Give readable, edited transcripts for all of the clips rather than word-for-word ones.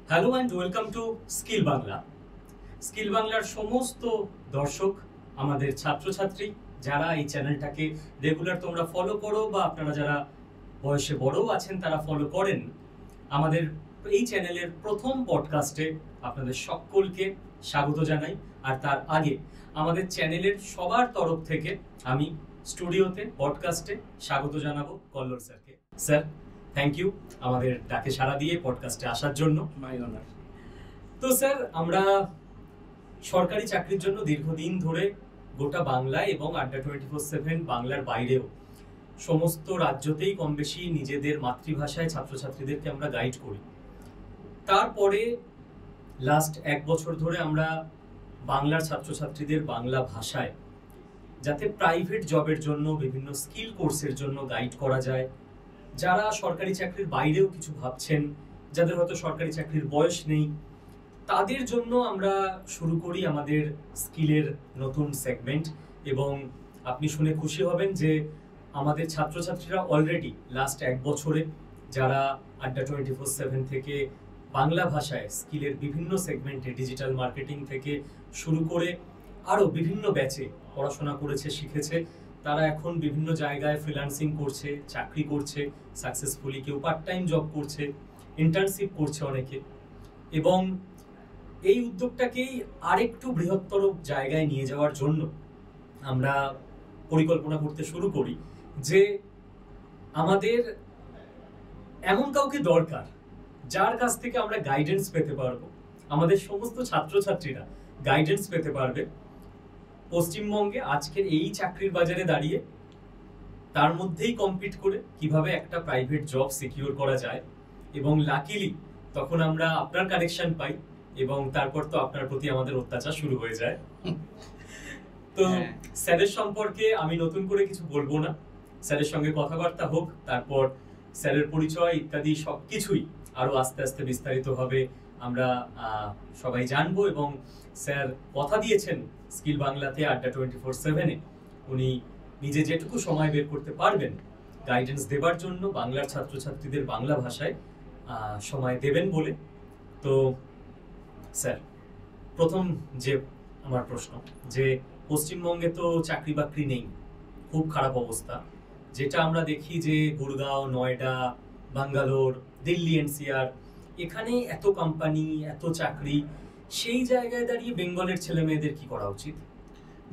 Hello and welcome to skill Bangla. Skill বাংলার সমস্ত দর্শক, আমাদের ছাত্রছাত্রী যারা এই চ্যানেলটাকে রেগুলার তোমরা ফলো করো বা আপনারা যারা বয়সে বড়ও আছেন তারা ফলো করেন, আমাদের এই চ্যানেলের প্রথম পডকাস্টে আপনাদের সকলকে স্বাগত জানাই। আর তার আগে আমাদের চ্যানেলের সবার তরফ থেকে আমি স্টুডিওতে পডকাস্টে স্বাগত জানাবো কল্লোল স্যারকে। স্যার, থ্যাংক ইউ আমাদের ডাকে সাড়া দিয়ে পডকাস্টে আসার জন্য। মাই অনার। তো স্যার, আমরা সরকারি চাকরির জন্য দীর্ঘদিন ধরে গোটা বাংলায় এবং আড্ডা 24/7 বাংলার বাইরেও সমস্ত রাজ্যতেই কম বেশি নিজেদের মাতৃভাষায় ছাত্রছাত্রীদেরকে আমরা গাইড করি। তারপরে লাস্ট 1 বছর ধরে আমরা বাংলার ছাত্রছাত্রীদের বাংলা ভাষায় যাতে প্রাইভেট জবের জন্য বিভিন্ন স্কিল কোর্সের জন্য গাইড করা যায়, যারা সরকারি চাকরির বাইরেও কিছু ভাবছেন, যাদের হয়তো সরকারি চাকরির বয়স নেই, তাদের জন্য আমরা শুরু করি আমাদের স্কিলের নতুন সেগমেন্ট। এবং আপনি শুনে খুশি হবেন যে আমাদের ছাত্রছাত্রীরা অলরেডি লাস্ট 1 বছরে যারা আড্ডা 24/7 থেকে বাংলা ভাষায় স্কিলের বিভিন্ন সেগমেন্টে ডিজিটাল মার্কেটিং থেকে শুরু করে আরও বিভিন্ন ব্যাচে পড়াশোনা করেছে, শিখেছে, তারা এখন বিভিন্ন জায়গায় ফ্রিল্যান্সিং করছে, চাকরি করছে সাকসেসফুলি, কেউ পার্ট টাইম জব করছে, ইন্টার্নশিপ করছে অনেকে। এবং এই উদ্যোগটাকেই আরেকটু বৃহত্তর জায়গায় নিয়ে যাওয়ার জন্য আমরা পরিকল্পনা করতে শুরু করি যে আমাদের এমন কাউকে দরকার যার কাছ থেকে আমরা গাইডেন্স পেতে পারবো, আমাদের সমস্ত ছাত্রছাত্রীরা গাইডেন্স পেতে পারবে পশ্চিমবঙ্গে আজকের এই চাকরির বাজারে দাঁড়িয়ে তার মধ্যেই কম্পিট করে কিভাবে একটা প্রাইভেট জব সিকিউর করা যায়। এবং লাকিলি তখন আমরা আপনার কানেকশন পাই এবং তারপর তো আপনার প্রতি আমাদের অত্যাচার শুরু হয়ে যায়। তো স্যারের সম্পর্কে আমি নতুন করে কিছু বলবো না, স্যারের সঙ্গে কথাবার্তা হোক, তারপর স্যারের পরিচয় ইত্যাদি সবকিছুই আরো আস্তে আস্তে বিস্তারিতভাবে আমরা সবাই জানবো। এবং স্যার কথা দিয়েছেন স্কিল বাংলাতে আড্ডা 24/7-এ উনি নিজে যেটুকু সময় বের করতে পারবেন গাইডেন্স দেবার জন্য বাংলার ছাত্রছাত্রীদের বাংলা ভাষায় সময় দেবেন বলে। তো স্যার, প্রথম যে আমার প্রশ্ন, যে পশ্চিমবঙ্গে তো চাকরি বাকরি নেই, খুব খারাপ অবস্থা, যেটা আমরা দেখি যে গুরগাঁও, নয়ডা, ব্যাঙ্গালোর, দিল্লি, এনসিআর, এখানে এত কোম্পানি, এত চাকরি, সেই জায়গায় দাঁড়িয়ে বেঙ্গলের ছেলে মেয়েদের কি করা উচিত?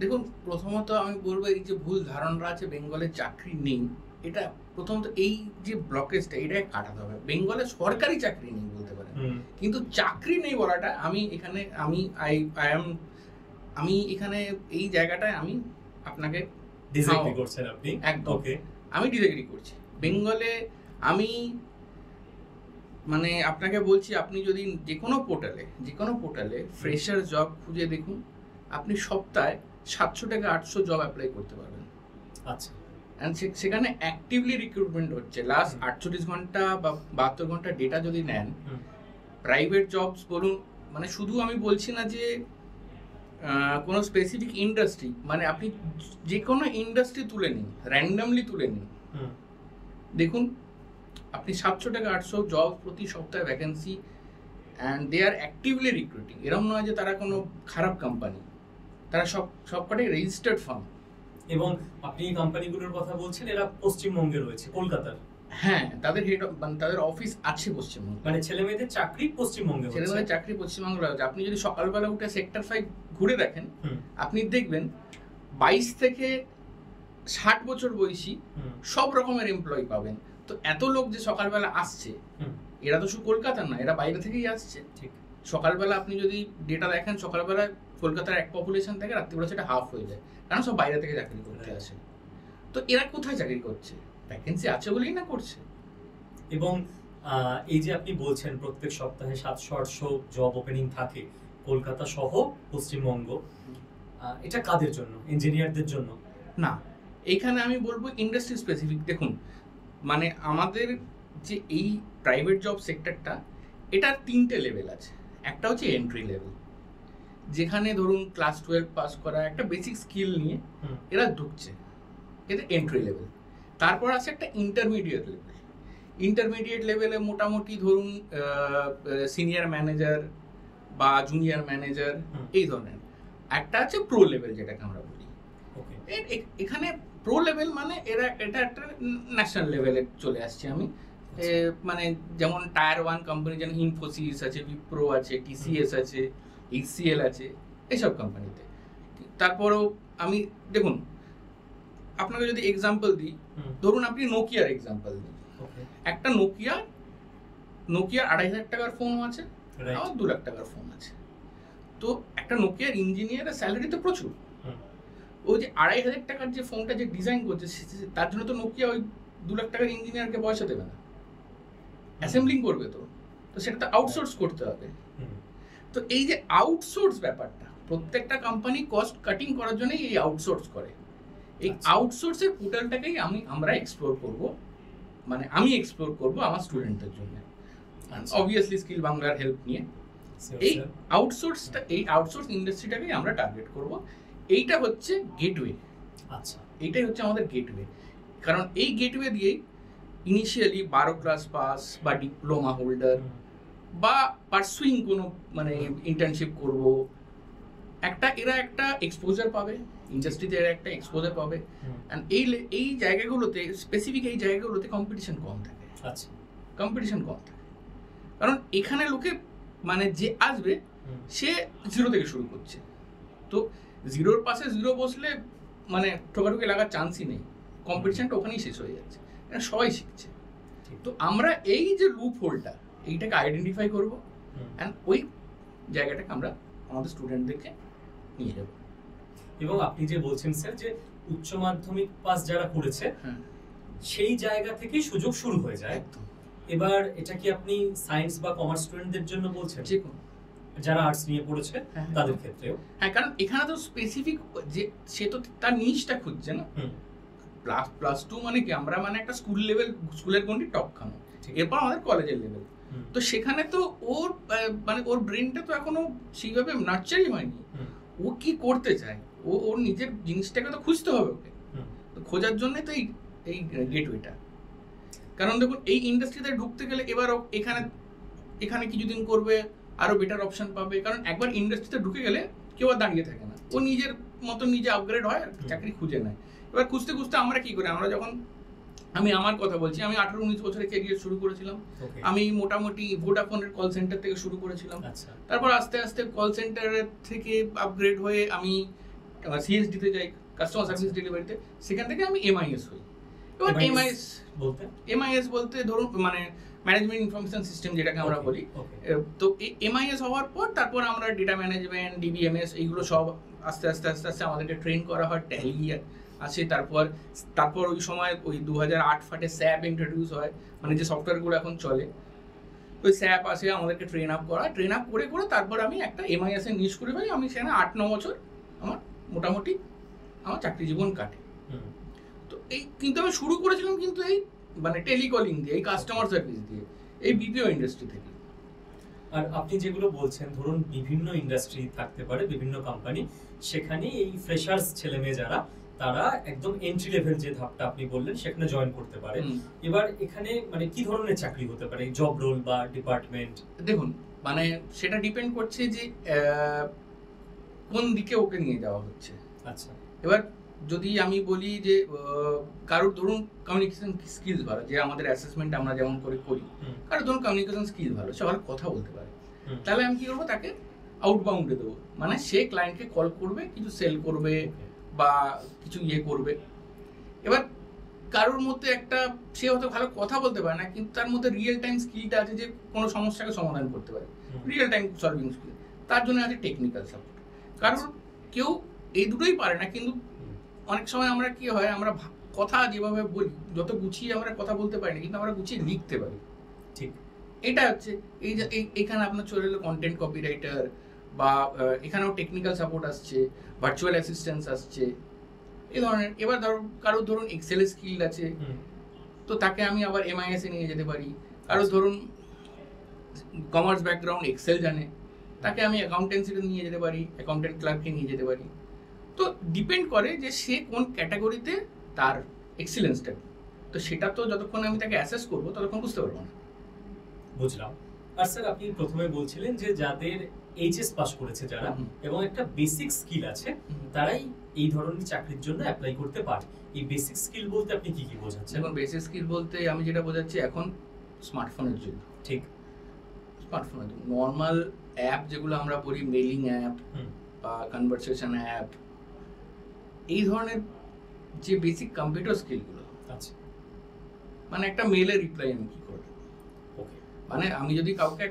দেখুন, প্রথমত আমি বলবো এই যে ভুল ধারণা আছে বেঙ্গলে চাকরি নেই, এটা প্রথমত এই যে ব্লকেজটা এটাই কাটাতে হবে। বেঙ্গলে সরকারি চাকরি নেই বলতে পারেন, কিন্তু চাকরি নেই বলাটা আমি এখানে আমি এখানে এই জায়গাটায় আমি আপনাকে ডিসএগ্রি করছেন আপনি? একদম আমি ডিসএগ্রি করছি। বেঙ্গলে আমি মানে আপনাকে বলছি, আপনি যদি যে কোনো পোর্টালে ফ্রেশার জব খুঁজে দেখুন, আপনি সপ্তাহে 700 থেকে 800 জব অ্যাপ্লাই করতে পারবেন। আচ্ছা, অ্যান্ড সেখানে অ্যাক্টিভলি রিক্রুটমেন্ট হচ্ছে। লাস্ট 48 ঘন্টা বা 72 ঘন্টা ডেটা যদি নেন, প্রাইভেট জবস বলুন, মানে শুধু আমি বলছি না যে কোনো স্পেসিফিক ইন্ডাস্ট্রি, মানে আপনি যে কোনো ইন্ডাস্ট্রি তুলে নিন, র্যান্ডামলি তুলে নিন, দেখুন আপনি 700 থেকে 800 জব প্রতি সপ্তাহে vacancy, and they are actively recruiting. এরকম নয় যে তারা কোনো খারাপ কোম্পানি, তারা সবকটাই রেজিস্টার্ড ফার্ম। এবং আপনি এই কোম্পানিগুলোর কথা বলছেন, এরা পশ্চিমবঙ্গে রয়েছে, কলকাতার? হ্যাঁ, তাদের হেড মানে তাদের অফিস আছে পশ্চিমবঙ্গে। মানে ছেলে মেয়েদের চাকরি পশ্চিমবঙ্গে, ছেলেমেয়েদের চাকরি পশ্চিমবঙ্গে রয়েছে। আপনি যদি সকালবেলা উঠে সেক্টর 5 ঘুরে দেখেন, আপনি দেখবেন 22 থেকে 60 বছর বয়সী সব রকমের এমপ্লয়ি পাবেন। তো এত লোক যে সকালবেলা আসছে, এরা তো শুধু কলকাতার না, এরা বাইরে থেকেই আসছে। ঠিক, সকালবেলা আপনি যদি ডেটা দেখেন, সকালবেলা কলকাতার এক পপুলেশন থেকে রাত্রিবেলা সেটা হাফ হয়ে যায়, কারণ সব বাইরে থেকে চাকরি করতে আসে। তো এরা কোথায় চাকরি করছে? ভ্যাকেন্সি আছে বলেই না করছে। এবং এই যে আপনি বলছেন প্রত্যেক সপ্তাহে 700-800 জব ওপেনিং থাকে কলকাতা সহ পশ্চিমবঙ্গ, এটা কাদের জন্য? ইঞ্জিনিয়ারদের জন্য না, এইখানে আমি বলবো ইন্ডাস্ট্রি স্পেসিফিক। দেখুন, মানে আমাদের যে এই প্রাইভেট জব সেক্টরটা, এটার 3টে লেভেল আছে। একটা হচ্ছে এন্ট্রি লেভেল, যেখানে ধরুন ক্লাস 12 পাস করা একটা বেসিক স্কিল নিয়ে এরা ঢুকছে, এটা এন্ট্রি লেভেল। তারপর আছে একটা ইন্টারমিডিয়েট লেভেল। ইন্টারমিডিয়েট লেভেলে মোটামুটি ধরুন সিনিয়র ম্যানেজার বা জুনিয়র ম্যানেজার এই ধরনের। একটা আছে প্রো লেভেল যেটাকে আমরা বলি। এখানে প্রো লেভেল মানে এটা একটা ন্যাশনাল লেভেলে চলে আসছে আমি, মানে যেমন টায়ার 1 কোম্পানি, যেমন ইনফোসিস আছে, উইপ্রো আছে, টিসিএস আছে, এইচসিএল আছে, এইসব কোম্পানিতে। তারপরেও আমি দেখুন, আপনাকে যদি এক্সাম্পল দিই, ধরুন আপনি নোকিয়ার এক্সাম্পল দিই। একটা নোকিয়ার 2,500 টাকার ফোন আছে, আবার 2 লাখ টাকার ফোন আছে। তো একটা নোকিয়ার ইঞ্জিনিয়ারের স্যালারি তো প্রচুর। ওই যে 2,500 টাকার যে ফোনটা যে ডিজাইন করছে, তার জন্য তো নোকিয়া ওই 2 লাখ টাকার ইঞ্জিনিয়ারকে পয়সা দেবে না, অ্যাসেম্বলিং করবে তো সেটা তো আউটসোর্স করতে হবে। তো এই যে আউটসোর্স ব্যাপারটা, প্রত্যেকটা কোম্পানি কস্ট কাটিং করার জন্য এই আউটসোর্স করে। এই আউটসোর্সের পোর্টালটাকেই আমরা এক্সপ্লোর করব, মানে আমি এক্সপ্লোর করব আমার স্টুডেন্টদের জন্য, অবভিয়াসলি স্কিল বাংলার হেল্প নিয়ে। এই আউটসোর্স ইন্ডাস্ট্রিটাকেই আমরা টার্গেট করব। এইটা হচ্ছে গেটওয়ে। আচ্ছা, এইটাই হচ্ছে আমাদের গেটওয়ে। কারণ এই গেটওয়ে দিয়েই ইনিশিয়ালি 12 ক্লাস পাস বা ডিপ্লোমা হোল্ডার বা পারসুইং কোনো মানে ইন্টার্নশিপ করব, এরা একটা এক্সপোজার পাবে, ইন্ডাস্ট্রিতে এরা একটা এক্সপোজার পাবে। অ্যান্ড এই জায়গাগুলোতে, স্পেসিফিক এই জায়গাগুলোতে কম্পিটিশন কম থাকে। আচ্ছা, কম্পিটিশন কম থাকে কারণ এখানে লোকে মানে যে আসবে সে 0 থেকে শুরু করছে। তো 0-র পাশে 0 বসলে মানে ঠোকাঠুকি লাগার চান্সই নেই, কম্পিটিশনটা ওখানেই শেষ হয়ে যাচ্ছে, সবাই শিখছে। তো আমরা এই যে লুপ হোলটা, এইটাকে আইডেন্টিফাই করবো, অ্যান্ড ওই জায়গাটাকে আমরা আমাদের স্টুডেন্টদেরকে নিয়ে যাবো। এবং আপনি যে বলছেন স্যার যে উচ্চ মাধ্যমিক পাস যারা করেছে সেই জায়গা থেকে সুযোগ শুরু হয়ে যায়। এবার এটা কি আপনি সায়েন্স বা কমার্স স্টুডেন্টদের জন্য বলছেন? যে কোনো যারা আর্টস নিয়ে পড়েছে তাদের ক্ষেত্রেও? হ্যাঁ, কারণ এখানে তো স্পেসিফিক যে সে তো তার নিশটা খুঁজছে না। প্লাস 2 মানে কি, আমরা মানে একটা স্কুলের গন্ডি টপখানো, এরপর আমাদের কলেজের লেভেল। তো সেখানে তো ওর মানে ওর ব্রেনটা তো এখনো সেইভাবে নার্চারই হয়নি। ও কি করতে চায়, ওর নিজের জিনিসটাকে তো খুঁজতে হবে ওকে। তো খোঁজার জন্যই তো এই গেটওয়েটা। কারণ দেখুন, এই ইন্ডাস্ট্রিতে ঢুকতে গেলে এবার এখানে কিছুদিন করবে, আরো বেটার অপশন পাবে। কারণ একবার ইন্ডাস্ট্রিতে ঢুকে গেলে কেউ আর দাঁড়িয়ে থাকে না, ও নিজের মতো নিজে আপগ্রেড হয়, চাকরি খুঁজে নেয়। এবার খুঁজতে খুঁজতে আমরা কি করি, আমরা যখন, আমি আমার কথা বলছি, আমি 18-19 বছরে ক্যারিয়ার শুরু করেছিলাম। আমি মোটামুটি ভোডাফোনের কল সেন্টার থেকে শুরু করেছিলাম। তারপর আস্তে আস্তে কল সেন্টারের থেকে আপগ্রেড হয়ে আমি সিএসডিতে যাই, কাস্টমার সার্ভিস ডেলিভারিতে। সেখান থেকে আমি এমআইএস হই। এবার এমআইএস বলতে ধরুন মানে ম্যানেজমেন্ট ইনফরমেশন সিস্টেম যেটাকে আমরা বলি। তো এমআইএস হওয়ার পর তারপর আমরা ডেটা ম্যানেজমেন্ট, ডিবিএমএস, এইগুলো সব আস্তে আস্তে আমাদেরকে ট্রেন করা হয়। ট্যালি আছে, তারপর ওই সময় ওই 2008 ফাটে স্যাপ ইন্ট্রোডিউস হয়, মানে যে সফটওয়্যারগুলো এখন চলে, ওই স্যাপ আসে, আমাদেরকে ট্রেন আপ করে তারপর আমি একটা এমআইএস এ নিশ করে পাই। আমি সেখানে 8-9 বছর আমার মোটামুটি আমার চাকরি জীবন কাটে। তো কিন্তু আমি শুরু করেছিলাম কিন্তু এই মানে টেলিকলিং দিয়ে, এই কাস্টমার সার্ভিস দিয়ে, এই বিপিও ইন্ডাস্ট্রি থেকে। আর আপনি যেগুলো বলছেন, ধরুন বিভিন্ন ইন্ডাস্ট্রি থাকতে পারে, বিভিন্ন কোম্পানি, সেখানে এই ফ্রেশার্স ছেলে মেয়ে যারা, তারা একদম এন্ট্রি লেভেল যে ধাপটা আপনি বললেন সেখানে জয়েন করতে পারে। এবার এখানে মানে কি ধরনের চাকরি হতে পারে, জব রোল বা ডিপার্টমেন্ট? দেখুন, মানে সেটা ডিপেন্ড করছে যে কোন দিকে ওকে নিয়ে যাওয়া হচ্ছে। আচ্ছা, এবার যদি আমি বলি যে কারোর ধরুন কমিউনিকেশন স্কিলস ভালো, যে আমাদের অ্যাসেসমেন্ট আমরা যেমন করে করি, কারোর ধরুন কমিউনিকেশন স্কিল ভালো, সে ভালো কথা বলতে পারে, তাহলে আমি কি করবো, তাকে আউটবাউন্ডে দেবো। মানে সে ক্লায়েন্টকে কল করবে, কিছু সেল করবে বা কিছু করবে। এবার কারোর মধ্যে একটা, সে হয়তো ভালো কথা বলতে পারে না, কিন্তু তার মধ্যে রিয়েল টাইম স্কিলটা আছে, যে কোনো সমস্যাকে সমাধান করতে পারে, রিয়েল টাইম সলভিং স্কিল। তার জন্য আছে টেকনিক্যাল সাপোর্ট। কারণ কেউ এই দুটোই পারে না, কিন্তু অনেক সময় আমরা কি হয়, আমরা কথা যেভাবে বলি, যত গুছিয়ে আমরা কথা বলতে পারি না, কিন্তু আমরা গুছিয়ে লিখতে পারি। ঠিক, এটা হচ্ছে এই যে এখানে আপনার চলে এলো কন্টেন্ট কপিরাইটার, বা এখানেও টেকনিক্যাল সাপোর্ট আসছে, ভার্চুয়াল অ্যাসিস্ট্যান্স আসছে, এই ধরনের। এবার কারোর ধরুন এক্সেল স্কিল আছে, তো তাকে আমি আবার এমআইএস এ নিয়ে যেতে পারি। কারোর ধরুন কমার্স ব্যাকগ্রাউন্ড, এক্সেল জানে, তাকে আমি অ্যাকাউন্টেন্সিতে নিয়ে যেতে পারি, অ্যাকাউন্টেন্ট ক্লার্ককে নিয়ে যেতে পারি। তো ডিপেন্ড করে যে সে কোন ক্যাটাগরিতে তার এক্সিলেন্সটা। তো সেটা তো যতক্ষণ আমি তাকে অ্যাসেস করবো ততক্ষণ বুঝতে পারবো না। বুঝলাম। আর স্যার আপনি প্রথমে বলছিলেন যে যাদের এইচএস পাস করেছে যারা এবং একটা বেসিক স্কিল আছে তারাই এই ধরনের চাকরির জন্য অ্যাপ্লাই করতে পারে। এই বেসিক স্কিল বলতে আপনি কি কি বোঝাচ্ছেন? এখন বেসিক স্কিল বলতে আমি যেটা বোঝাচ্ছি, এখন স্মার্টফোনের যুগ। ঠিক, স্মার্টফোনের যুগ। নর্মাল অ্যাপ যেগুলো আমরা বলি, মেইলিং অ্যাপ বা কনভারসেশন অ্যাপ, এই ধরনের যে বেসিক কম্পিউটার স্কিলগুলো, আচ্ছা, মানে একটা মেইলের রিপ্লাই আমি কি করব, মানে আমি যদি কাউকে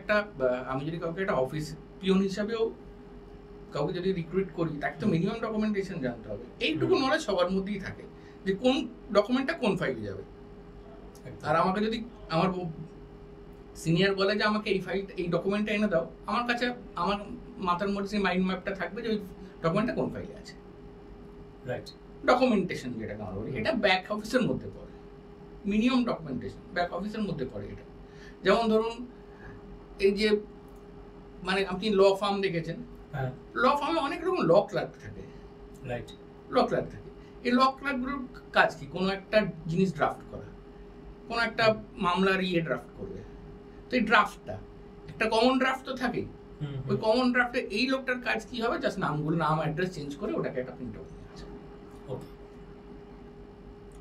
একটা অফিস পিয়ন হিসাবেও কাউকে যদি রিক্রুট করি, তাকে তো মিনিমাম ডকুমেন্টেশন জানতে হবে। এইটুকু নলেজ সবার মধ্যেই থাকে যে কোন ডকুমেন্টটা কোন ফাইলে যাবে। আর আমাকে যদি আমার সিনিয়র বলে যে আমাকে এই ডকুমেন্টটা এনে দাও, আমার কাছে আমার মাথার মধ্যে সেই মাইন্ড ম্যাপটা থাকবে যে ওই ডকুমেন্টটা কোন ফাইলে আছে। রাইট, ডকুমেন্টেশন যেটাকে আমরা বলি, এটা ব্যাক অফিসের মধ্যে পড়ে। মিনিমাম ডকুমেন্টেশন ব্যাক অফিসের মধ্যে পড়ে এটা। যেমন ধরুন এই যে মানে আপনি ল ফার্ম দেখেছেন, ল ফার্মে অনেক রকম ল ক্লার্ক থাকে। রাইট, ল ক্লার্ক থাকে। এই ল ক্লার্কগুলোর কাজ কি? কোনো একটা জিনিস ড্রাফট করা, কোনো একটা মামলার ড্রাফট করবে। তো এই ড্রাফটটা একটা কমন ড্রাফট তো থাকে। ওই কমন ড্রাফটে এই লোকটার কাজ কি হবে? জাস্ট নাম অ্যাড্রেস চেঞ্জ করে ওটাকে একটা প্রিন্ট আউট নিয়ে আসে।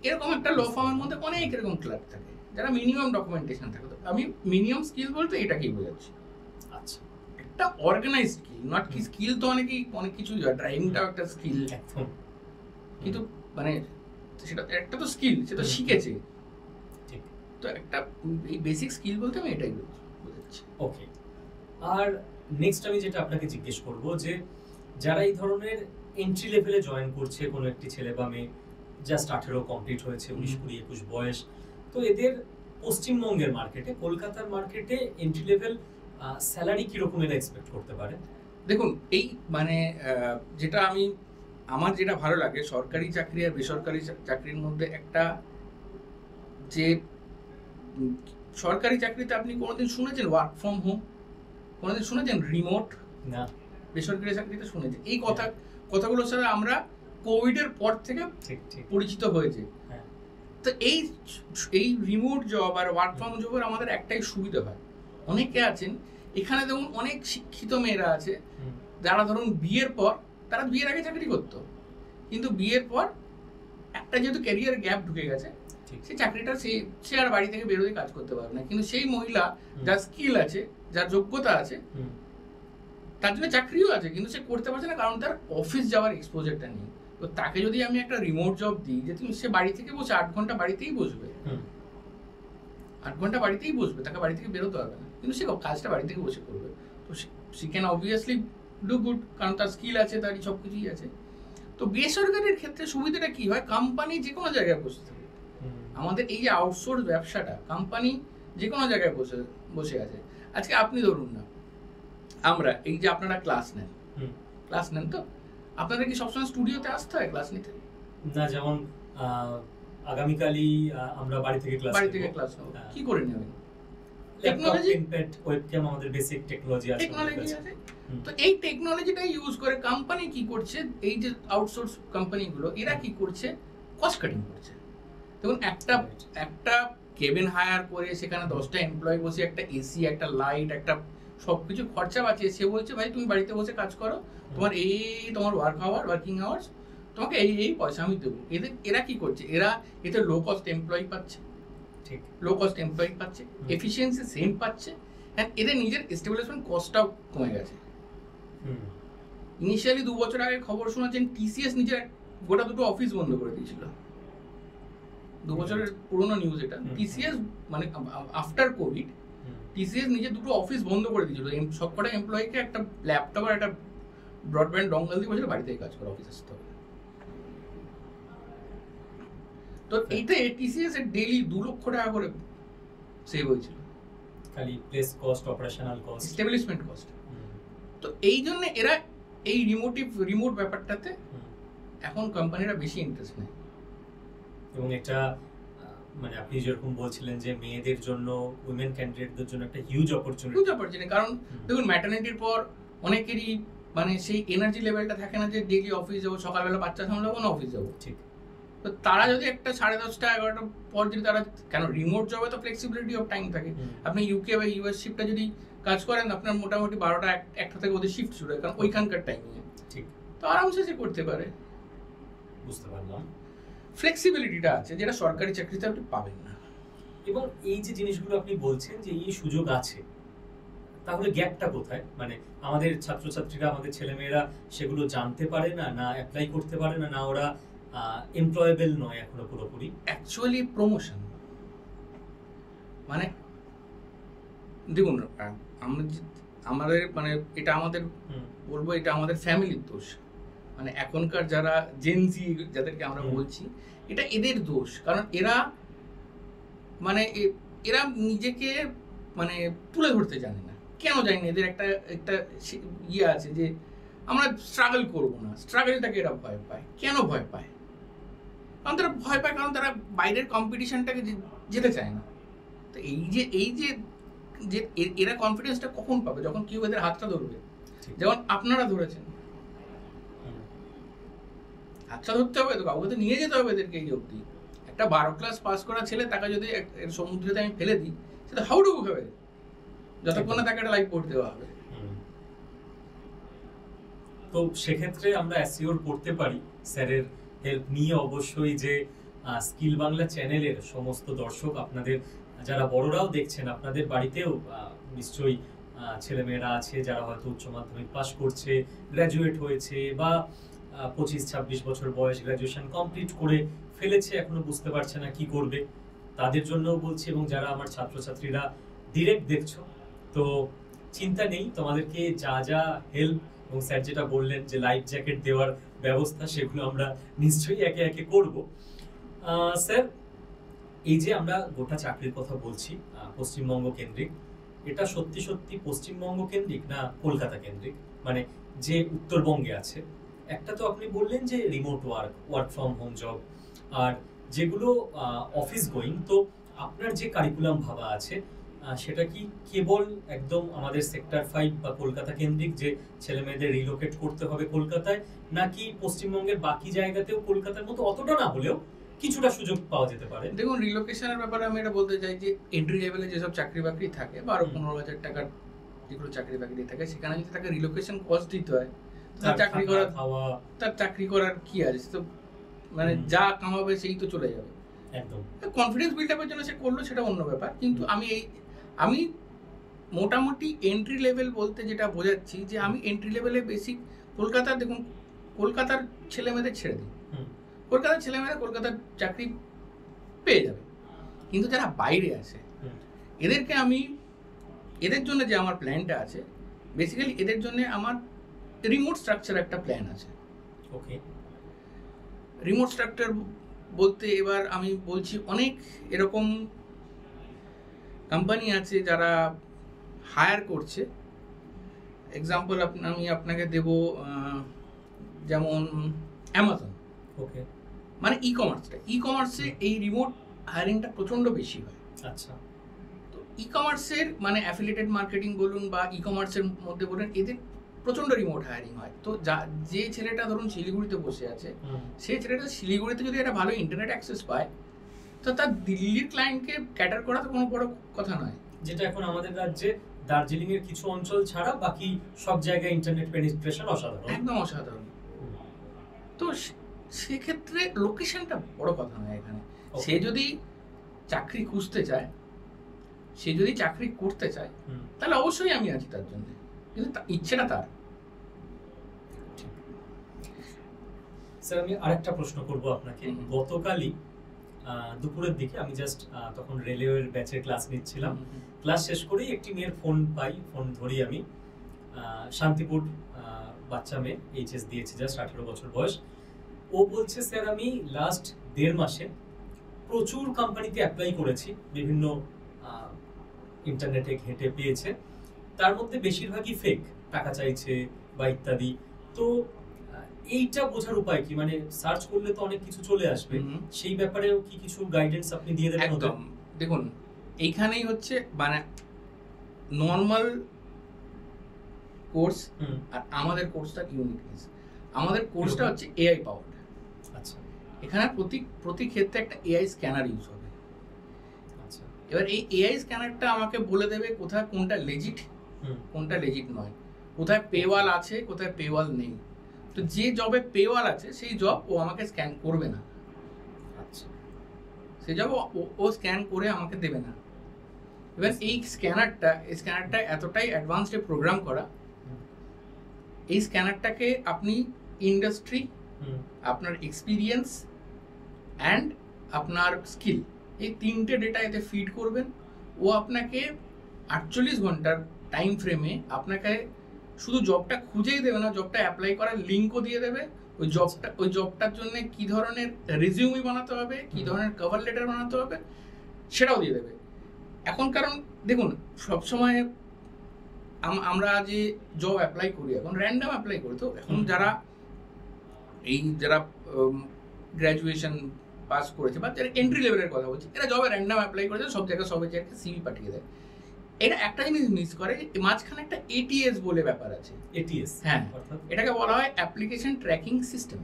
এরকম একটা ল ফার্মের মধ্যে অনেক এরকম ক্লার্ক থাকে যারা মিনিমাম ডকুমেন্টেশন থাকে। আমি মিনিমাম স্কিল বলতে এটাকেই বোঝাচ্ছি। আচ্ছা, একটা অর্গানাইজড স্কিল, নট কি স্কিল তো অনেক কিছু, ড্রাইভিংটাও একটা স্কিল, কিন্তু মানে সেটা একটা তো স্কিল, সেটা শিখেছে। ঠিক, তো একটা এই বেসিক স্কিল বলতে আমি এটাই বোঝাচ্ছি। ওকে। আর নেক্সট আমি যেটা আপনাকে জিজ্ঞেস করব যে যারা এই ধরনের এন্ট্রি লেভেলে জয়েন করছে, কোনো একটি ছেলে বা মেয়ে জাস্ট 18 কমপ্লিট হয়েছে, 19, 20, 21 বয়স, তো এদের পশ্চিমবঙ্গের মার্কেটে, কলকাতার মার্কেটে এন্ট্রি লেভেল স্যালারি কিরকম এরা এক্সপেক্ট করতে পারে? দেখুন, এই মানে আমার যেটা ভালো লাগে সরকারি চাকরি আর বেসরকারি চাকরির মধ্যে একটা, যে সরকারি চাকরিতে আপনি কোনোদিন শুনেছেন ওয়ার্ক ফ্রম হোম? কোনোদিন শুনেছেন রিমোট? না। বেসরকারি চাকরিতে শুনেছেন। এই কথাগুলো ছাড়া আমরা কোভিডের পর থেকে পরিচিত হয়েছে। তো এই রিমোট জব আর ওয়ার্ক ফ্রম জবের আমাদের একটাই সুবিধা হয়, অনেকে আছেন এখানে, দেখুন অনেক শিক্ষিত মেয়েরা আছে যারা ধরুন বিয়ের পর, তারা বিয়ের আগে চাকরি করতো, কিন্তু বিয়ের পর একটা যেহেতু ক্যারিয়ার গ্যাপ ঢুকে গেছে, সেই চাকরিটা সে আর বাড়ি থেকে বেরোয় কাজ করতে পারবে না। কিন্তু সেই মহিলা যার স্কিল আছে, যার যোগ্যতা আছে, তার জন্য চাকরিও আছে, কিন্তু সে করতে পারছে না কারণ তার অফিস যাওয়ার এক্সপোজারটা নেই। তো তাকে যদি আমি একটা রিমোট জব দিই, যে তুমি সে বাড়ি থেকে বসে 8 ঘন্টা বাড়িতেই বসবে, 8 ঘন্টা বাড়িতেই বসবে, তাকে বাড়ি থেকে বেরোতে হবে না, কিন্তু সে কাজটা বাড়ি থেকে বসে করবে। তো সে ক্যান অবভিয়াসলি ডু গুড, কারণ তার স্কিল আছে, তার সব কিছুই আছে। তো বেসরকারির ক্ষেত্রে সুবিধাটা কি হয়? কোম্পানি যে কোনো জায়গায় বসে থাকে। আমাদের এই যে আউটসোর্স ব্যবসাটা, কোম্পানি যে কোনো জায়গায় বসে আছে। আজকে আপনি ধরুন না, আমরা এই যে আপনারা ক্লাস নেন তো আপনাদের কি সবসময় স্টুডিওতে আসতে হয় ক্লাস নিতে? না, যেমন আগামীকালই আমরা বাড়ি থেকে ক্লাস নেব। কি করে নেবেন? টেকনোলজি, ওয়েবক্যাম, আমাদের বেসিক টেকনোলজি আছে। তো এই টেকনোলজিটা ইউজ করে কোম্পানি কি করছে? এই যে আউটসোর্স কোম্পানিগুলো, এরা কি করছে? কস্ট কাটিং করছে। দেখুন, একটা কেবিন হায়ার করে সেখানে 10টা এমপ্লয়ি বসে, একটা এসি, একটা লাইট, একটা সবকিছু খরচা বাঁচিয়ে সে বলছে ভাই তুমি বাড়িতে বসে কাজ করো, তোমার ওয়ার্কিং আওয়ার্স, তোমাকে এই পয়সা আমি দেবো। এরা কি করছে? এতে লো কস্ট এমপ্লয়ি পাচ্ছে, এফিসিয়েন্সি সেম পাচ্ছে, এদের নিজের এস্টাবলিশমেন্ট কস্টটাও কমে গেছে। ইনিশিয়ালি 2 বছর আগে খবর শোনাচ্ছেন টিসিএস নিজের গোটা 2টো অফিস বন্ধ করে দিয়েছিল। 2 বছরের পুরোনো নিউজ এটা। টিসিএস মানে আফটার কোভিড টিসিএস নিজে 2টো অফিস বন্ধ করে দিয়েছিল। সবকটা এমপ্লয়িকে একটা ল্যাপটপ আর একটা ব্রডব্যান্ড ডঙ্গল দিয়ে বসে বাড়ি থেকে কাজ করে অফিস আসতে হবে। তো এইটা টিসিএস এর ডেইলি 2 লক্ষ টাকা করে সেভ হয়েছিল, খালি place cost, operational cost, establishment cost. তো এই জন্য এরা এই রিমোট ব্যাপারটাতে এখন কোম্পানিরা বেশি ইন্টারেস্ট নেয়। এবং এটা মানে আপনি যেরকম বলছিলেন যে মেয়েদের জন্য, উইমেন ক্যান্ডিডেটদের জন্য একটা হিউজ অপরচুনিটি। কারণ দেখুন, ম্যাটারনিটির পর অনেকেরই মানে সেই এনার্জি লেভেলটা থাকে না যে ডেইলি অফিস যাবো, সকালবেলা বাচ্চা সামলাবো না অফিস যাবো। ঠিক। তো তো তারা যদি একটা 10:30 11টার পর যদি তারা, কেন রিমোট জবে তো ফ্লেক্সিবিলিটি অফ টাইম থাকে। আপনি ইউকে বা ইউএস শিফটটা যদি কাজ করেন, আপনার মোটামুটি 12টা 1টা থেকে ওদের শিফট শুরু হয়, কারণ ওইখানকার টাইমিংয়ে ঠিক, তো আরামসে সে করতে পারে। বুঝতে পারলাম, ফ্লেক্সিবিলিটিটা আছে যেটা সরকারি চাকরিতে আপনি পাবেন না। এবং এই যে জিনিসগুলো আপনি বলছেন যে এই সুযোগ আছে, তাহলে গ্যাপটা কোথায়? মানে আমাদের ছাত্রছাত্রীরা, আমাদের ছেলেমেয়েরা সেগুলো জানতে পারে না, না অ্যাপ্লাই করতে পারে না, না ওরা এমপ্লয়েবল নয় এখনো পুরোপুরি। অ্যাকচুয়ালি প্রমোশন মানে দেখুন, আমাদের মানে এটা আমাদের বলবো, এটা আমাদের ফ্যামিলির দোষ। মানে এখনকার যারা জেনজি যাদেরকে আমরা বলছি, এটা এদের দোষ। কারণ এরা মানে এরা নিজেকে মানে তুলে ধরতে জানে না। কেন জানি না, এদের একটা ইয়ে আছে যে আমরা স্ট্রাগল করবো না, স্ট্রাগলটাকে এরা ভয় পায়। কেন ভয় পায়? কারণ তারা ভয় পায়, কারণ তারা বাইরের কম্পিটিশনটাকে যেতে চায় না। তো এই যে এরা কনফিডেন্সটা কখন পাবে? যখন কেউ এদের হাতটা ধরবে, যেমন আপনারা ধরেছেন। হাতটা ধরতে হবে তো, কাউকে তো নিয়ে যেতে হবে এদেরকে এই অবধি। একটা 12 ক্লাস পাস করা ছেলে, তাকে যদি সমুদ্রেতে আমি ফেলে দিই, সেটা হাউডুবু খাবে যতক্ষণ না তাকে একটা লাইফ বোট দেওয়া হবে। তো সেক্ষেত্রে আমরা অ্যাসিওর করতে পারি স্যারের হেল্প নিয়ে অবশ্যই যে স্কিল বাংলা চ্যানেলের সমস্ত দর্শক, আপনাদের যারা বড়রাও দেখছেন, আপনাদের বাড়িতেও নিশ্চয়ই ছেলেমেয়েরা আছে যারা হয়তো উচ্চ মাধ্যমিক পাশ করছে, গ্র্যাজুয়েট হয়েছে, বা 25-26 বছর বয়স, গ্র্যাজুয়েশন কমপ্লিট করে ফেলেছে, এখনো বুঝতে পারছে না কি করবে। তাদের জন্যও বলছি, এবং যারা আমার ছাত্রছাত্রীরা ডিরেক্ট দেখছো, তো চিন্তা নেই, তোমাদেরকে যা যা হেল্প এবং স্যার যেটা বললেন যে লাইফ জ্যাকেট দেওয়ার ব্যবস্থা, সেগুলো আমরা নিশ্চয়ই একে একে করব। স্যার, এই যে আমরা গোটা চাকরির কথা বলছি পশ্চিমবঙ্গ কেন্দ্রিক, এটা সত্যি সত্যি পশ্চিমবঙ্গ কেন্দ্রিক না কলকাতা কেন্দ্রিক? মানে যে উত্তরবঙ্গে আছে, একটা তো আপনি বললেন যে remote work from home job, আর যেগুলো অফিস গোয়িং, তো আপনার যে কারিকুলাম ভাবা আছে সেটা কি কেবল একদম আমাদের সেক্টর 5 বা কলকাতা কেন্দ্রিক, যে ছেলে মেয়েদের রিলোকেট করতে হবে কলকাতায়, নাকি পশ্চিমবঙ্গের বাকি জায়গাতেও কলকাতার মতো অতটা না হলেও কিছুটা সুযোগ পাওয়া যেতে পারে? দেখুন, রিলোকেশনের ব্যাপারে আমি এটা বলতে চাই যে এন্ট্রি লেভেলে যেসব চাকরি বাকরি থাকে, 12-15 হাজার টাকার যেগুলো চাকরি বাকরি থাকে, সেখানে যদি তাকে রিলোকেশন কস্ট দিতে হয়, তার চাকরি করার কি আছে? তো মানে যা কামাবে সেই তো চলে যাবে। একদম কনফিডেন্স বিল্ড আপের জন্য সে করলো, সেটা অন্য ব্যাপার। কিন্তু আমি মোটামুটি এন্ট্রি লেভেল বলতে যেটা বোঝাচ্ছি, যে আমি এন্ট্রি লেভেলে বেসিক কলকাতা, দেখুন কলকাতার ছেলে মেয়েদের ছেড়ে দিই, কলকাতার ছেলেমেয়েরা কলকাতার চাকরি পেয়ে যাবে। কিন্তু যারা বাইরে আছে, এদের জন্য যে আমার প্ল্যানটা আছে, বেসিক্যালি এদের জন্য আমার রিমোট স্ট্রাকচার একটা প্ল্যান আছে। ওকে, রিমোট স্ট্রাকচার বলতে এবার আমি বলছি, অনেক এরকম কোম্পানি আছে যারা হায়ার করছে। এক্সাম্পল আমি আপনাকে দেব, যেমন অ্যামাজন। ওকে, মানে ই কমার্সে এই রিমোট হায়ারিংটা প্রচন্ড বেশি হয়। আচ্ছা, তো ই কমার্সের মানে অ্যাফিলিয়েটেড মার্কেটিং বলুন বা ই কমার্সের মধ্যে বলুন, এদের প্রচন্ড রিমোট হায়ারিং হয়। তো যে ছেলেটা ধরুন শিলিগুড়িতে বসে আছে, সেই ছেলেটা শিলিগুড়িতে যদি একটা ভালো ইন্টারনেট অ্যাক্সেস পায়, তো তার দিল্লির ক্লায়েন্টকে ক্যাটার করা তো কোনো বড় কথা নয়। যেটা এখন আমাদের রাজ্যে দার্জিলিং এর কিছু অঞ্চল ছাড়া বাকি সব জায়গায় ইন্টারনেট পেনিট্রেশন অসাধারণ, একদম অসাধারণ। তো সেক্ষেত্রে লোকেশনটা বড় কথা নয় এখানে। সে যদি চাকরি খুঁজতে চায়, সে যদি চাকরি করতে চায়, তাহলে অবশ্যই আমি আছি তার জন্য, কিন্তু ইচ্ছেটা তার। স্যার, আমি আরেকটা প্রশ্ন করব আপনাকে। গতকালই দুপুরের দিকে আমি জাস্ট তখন রেলওয়ের ব্যাচের ক্লাস নিচ্ছিলাম, ক্লাস শেষ করেই একটি মেয়ের ফোন পাই, ফোন ধরি আমি। শান্তিপুর বাচ্চা মেয়ে, এইচএস দিয়েছে, জাস্ট 18 বছর বয়স। ও বলছে, স্যার আমি লাস্ট 1.5 মাসে প্রচুর কোম্পানিতে অ্যাপ্লাই করেছি, বিভিন্ন ইন্টারনেটে ঘেঁটে পেয়েছে, তার মধ্যে বেশিরভাগই ফেক, টাকা চাইছে বা ইত্যাদি। তো এইটা বোঝার উপায় কি? মানে সার্চ করলে তো অনেক কিছু চলে আসবে, সেই ব্যাপারেও কি কিছু গাইডেন্স আপনি দিয়ে দেবেন? একদম, দেখুন এইখানেই হচ্ছে মানে নর্মাল কোর্স আর আমাদের কোর্সটা ইউনিকনেস। আমাদের কোর্সটা হচ্ছে এআই পাওয়ার্ড। আচ্ছা, এখানে প্রতি ক্ষেত্রে একটা এআই স্ক্যানার ইউজ হবে। আচ্ছা, এবার এই এআই স্ক্যানারটা আমাকে বলে দেবে কোথায় কোনটা লেজিট, কোনটা লেজিট নয়, কোথায় পেওয়াল আছে, কোথায় পেওয়াল নেই। তো যে জবে পেওয়াল আছে সেই জব ও আমাকে স্ক্যান করবে না। আচ্ছা, সেই জব ও স্ক্যান করে আমাকে দেবে না। এবার এই স্ক্যানারটা এতটাই অ্যাডভান্সড প্রোগ্রাম করা, এই স্ক্যানারটাকে আপনি ইন্ডাস্ট্রি, আপনার এক্সপিরিয়েন্স অ্যান্ড আপনার স্কিল, এই তিনটে ডেটা এতে ফিড করবেন। ও আপনাকে 48 ঘন্টার টাইম ফ্রেমে আপনাকে শুধু জবটা খুঁজেই দেবে না, জবটা অ্যাপ্লাই করার লিঙ্কও দিয়ে দেবে। ওই জবটার জন্য কি ধরনের রেজিউমি বানাতে হবে, কি ধরনের কভার লেটার বানাতে হবে সেটাও দিয়ে দেবে। এখন কারণ দেখুন, সবসময় আমরা যে জব অ্যাপ্লাই করি এখন র্যান্ডম অ্যাপ্লাই করি। তো এখন যারা গ্র্যাজুয়েশন পাস করেছে বা যারা এন্ট্রি লেভেলের কথা বলছি, এরা জবে র্যান্ডম অ্যাপ্লাই করেছে, সব জায়গায় সিভি পাঠিয়ে দেয়। এটা একটা জিনিস মিস করে, মাঝখানে একটা এটিএস বলে ব্যাপার আছে। এটিএস, হ্যাঁ, এটাকে বলা হয় অ্যাপ্লিকেশন ট্র্যাকিং সিস্টেম।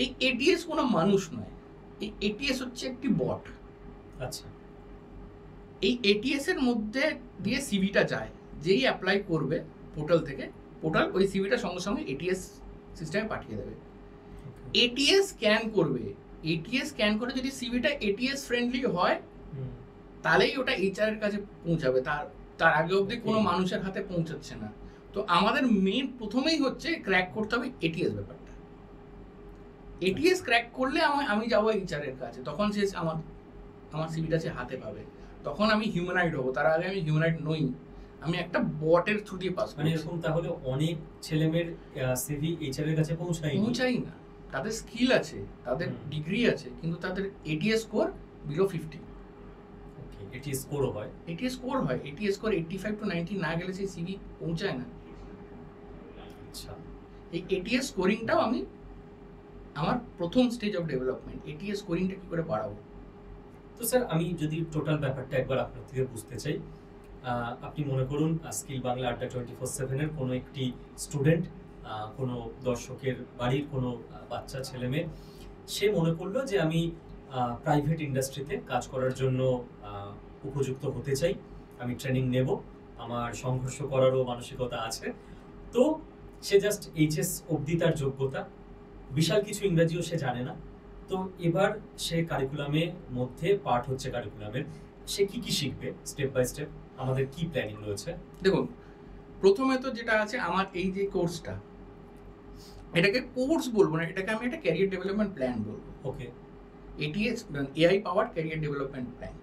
এই এটিএস কোনো মানুষ নয়, এই এটিএস হচ্ছে একটি বট। আচ্ছা, এই এটিএস এর মধ্যে দিয়ে সিভিটা যায়, যেই অ্যাপ্লাই করবে পোর্টাল থেকে, পোর্টাল ওই সিভিটা সঙ্গে সঙ্গে এটিএস সিস্টেমে পাঠিয়ে দেবে। এটিএস স্ক্যান করবে, এটিএস স্ক্যান করে যদি সিভিটা এটিএস ফ্রেন্ডলি হয় তাহলেই ওটা এইচআর এর কাছে পৌঁছাবে। তার আগে অবধি কোনো মানুষের হাতে পৌঁছাচ্ছে না। তো আমাদের মেন প্রথমেই হচ্ছে ক্র্যাক করতে হবে এটিএস ব্যাপারটা। এটিএস ক্র্যাক করলে আমি যাবো এইচআর এর কাছে, তখন সে আমার সিভিটা সে হাতে পাবে, তখন আমি হিউম্যানয়েড হবো। তার আগে আমি হিউম্যানয়েড নই, আমি একটা বটের থ্রু দিয়ে পাস করি। এরকম তাহলে অনেক ছেলেমেয়ের সিভি এইচআর এর কাছে পৌঁছাই না। তাদের স্কিল আছে, তাদের ডিগ্রি আছে, কিন্তু তাদের ATS score below 50। ATS score হয়, এটিএস স্কোর 85 to 90 না গেলে সেই সিভি পৌঁছায় না। আচ্ছা, এই এটিএস স্কোরিংটাও আমি আমার প্রথম স্টেজ অফ ডেভেলপমেন্ট, এটিএস স্কোরিংটা কি করে বাড়াবো। তো স্যার আমি যদি টোটাল ব্যাপারটা একবার আপনার থেকে বুঝতে চাই, আপনি মনে করুন স্কিল বাংলা আড্ডা 24/7 এর কোনো একটি স্টুডেন্ট, কোনো দর্শকের বাড়ির কোনো বাচ্চা ছেলে মেয়ে, সে মনে করলো যে আমি প্রাইভেট ইন্ডাস্ট্রিতে কাজ করার জন্য উপযুক্ত হতে চাই, আমি ট্রেনিং নেব, আমার সংঘর্ষ করারও মানসিকতা আছে। তো সে জাস্ট এইচএস অবধি তার যোগ্যতা, বিশাল কিছু ইংরাজিও সে জানে না। তো এবার সে কারিকুলামের মধ্যে পার্ট হচ্ছে কারিকুলামের, সে কি কি শিখবে স্টেপ বাই স্টেপ, আমাদের কি প্ল্যানিং রয়েছে? দেখুন, প্রথমে তো যেটা আছে আমার এই যে কোর্সটা, এটাকে কোর্স বলবো না, এটাকে আমি একটা ক্যারিয়ার ডেভেলপমেন্ট প্ল্যান বলবো। Okay, ATS AI power career development plan.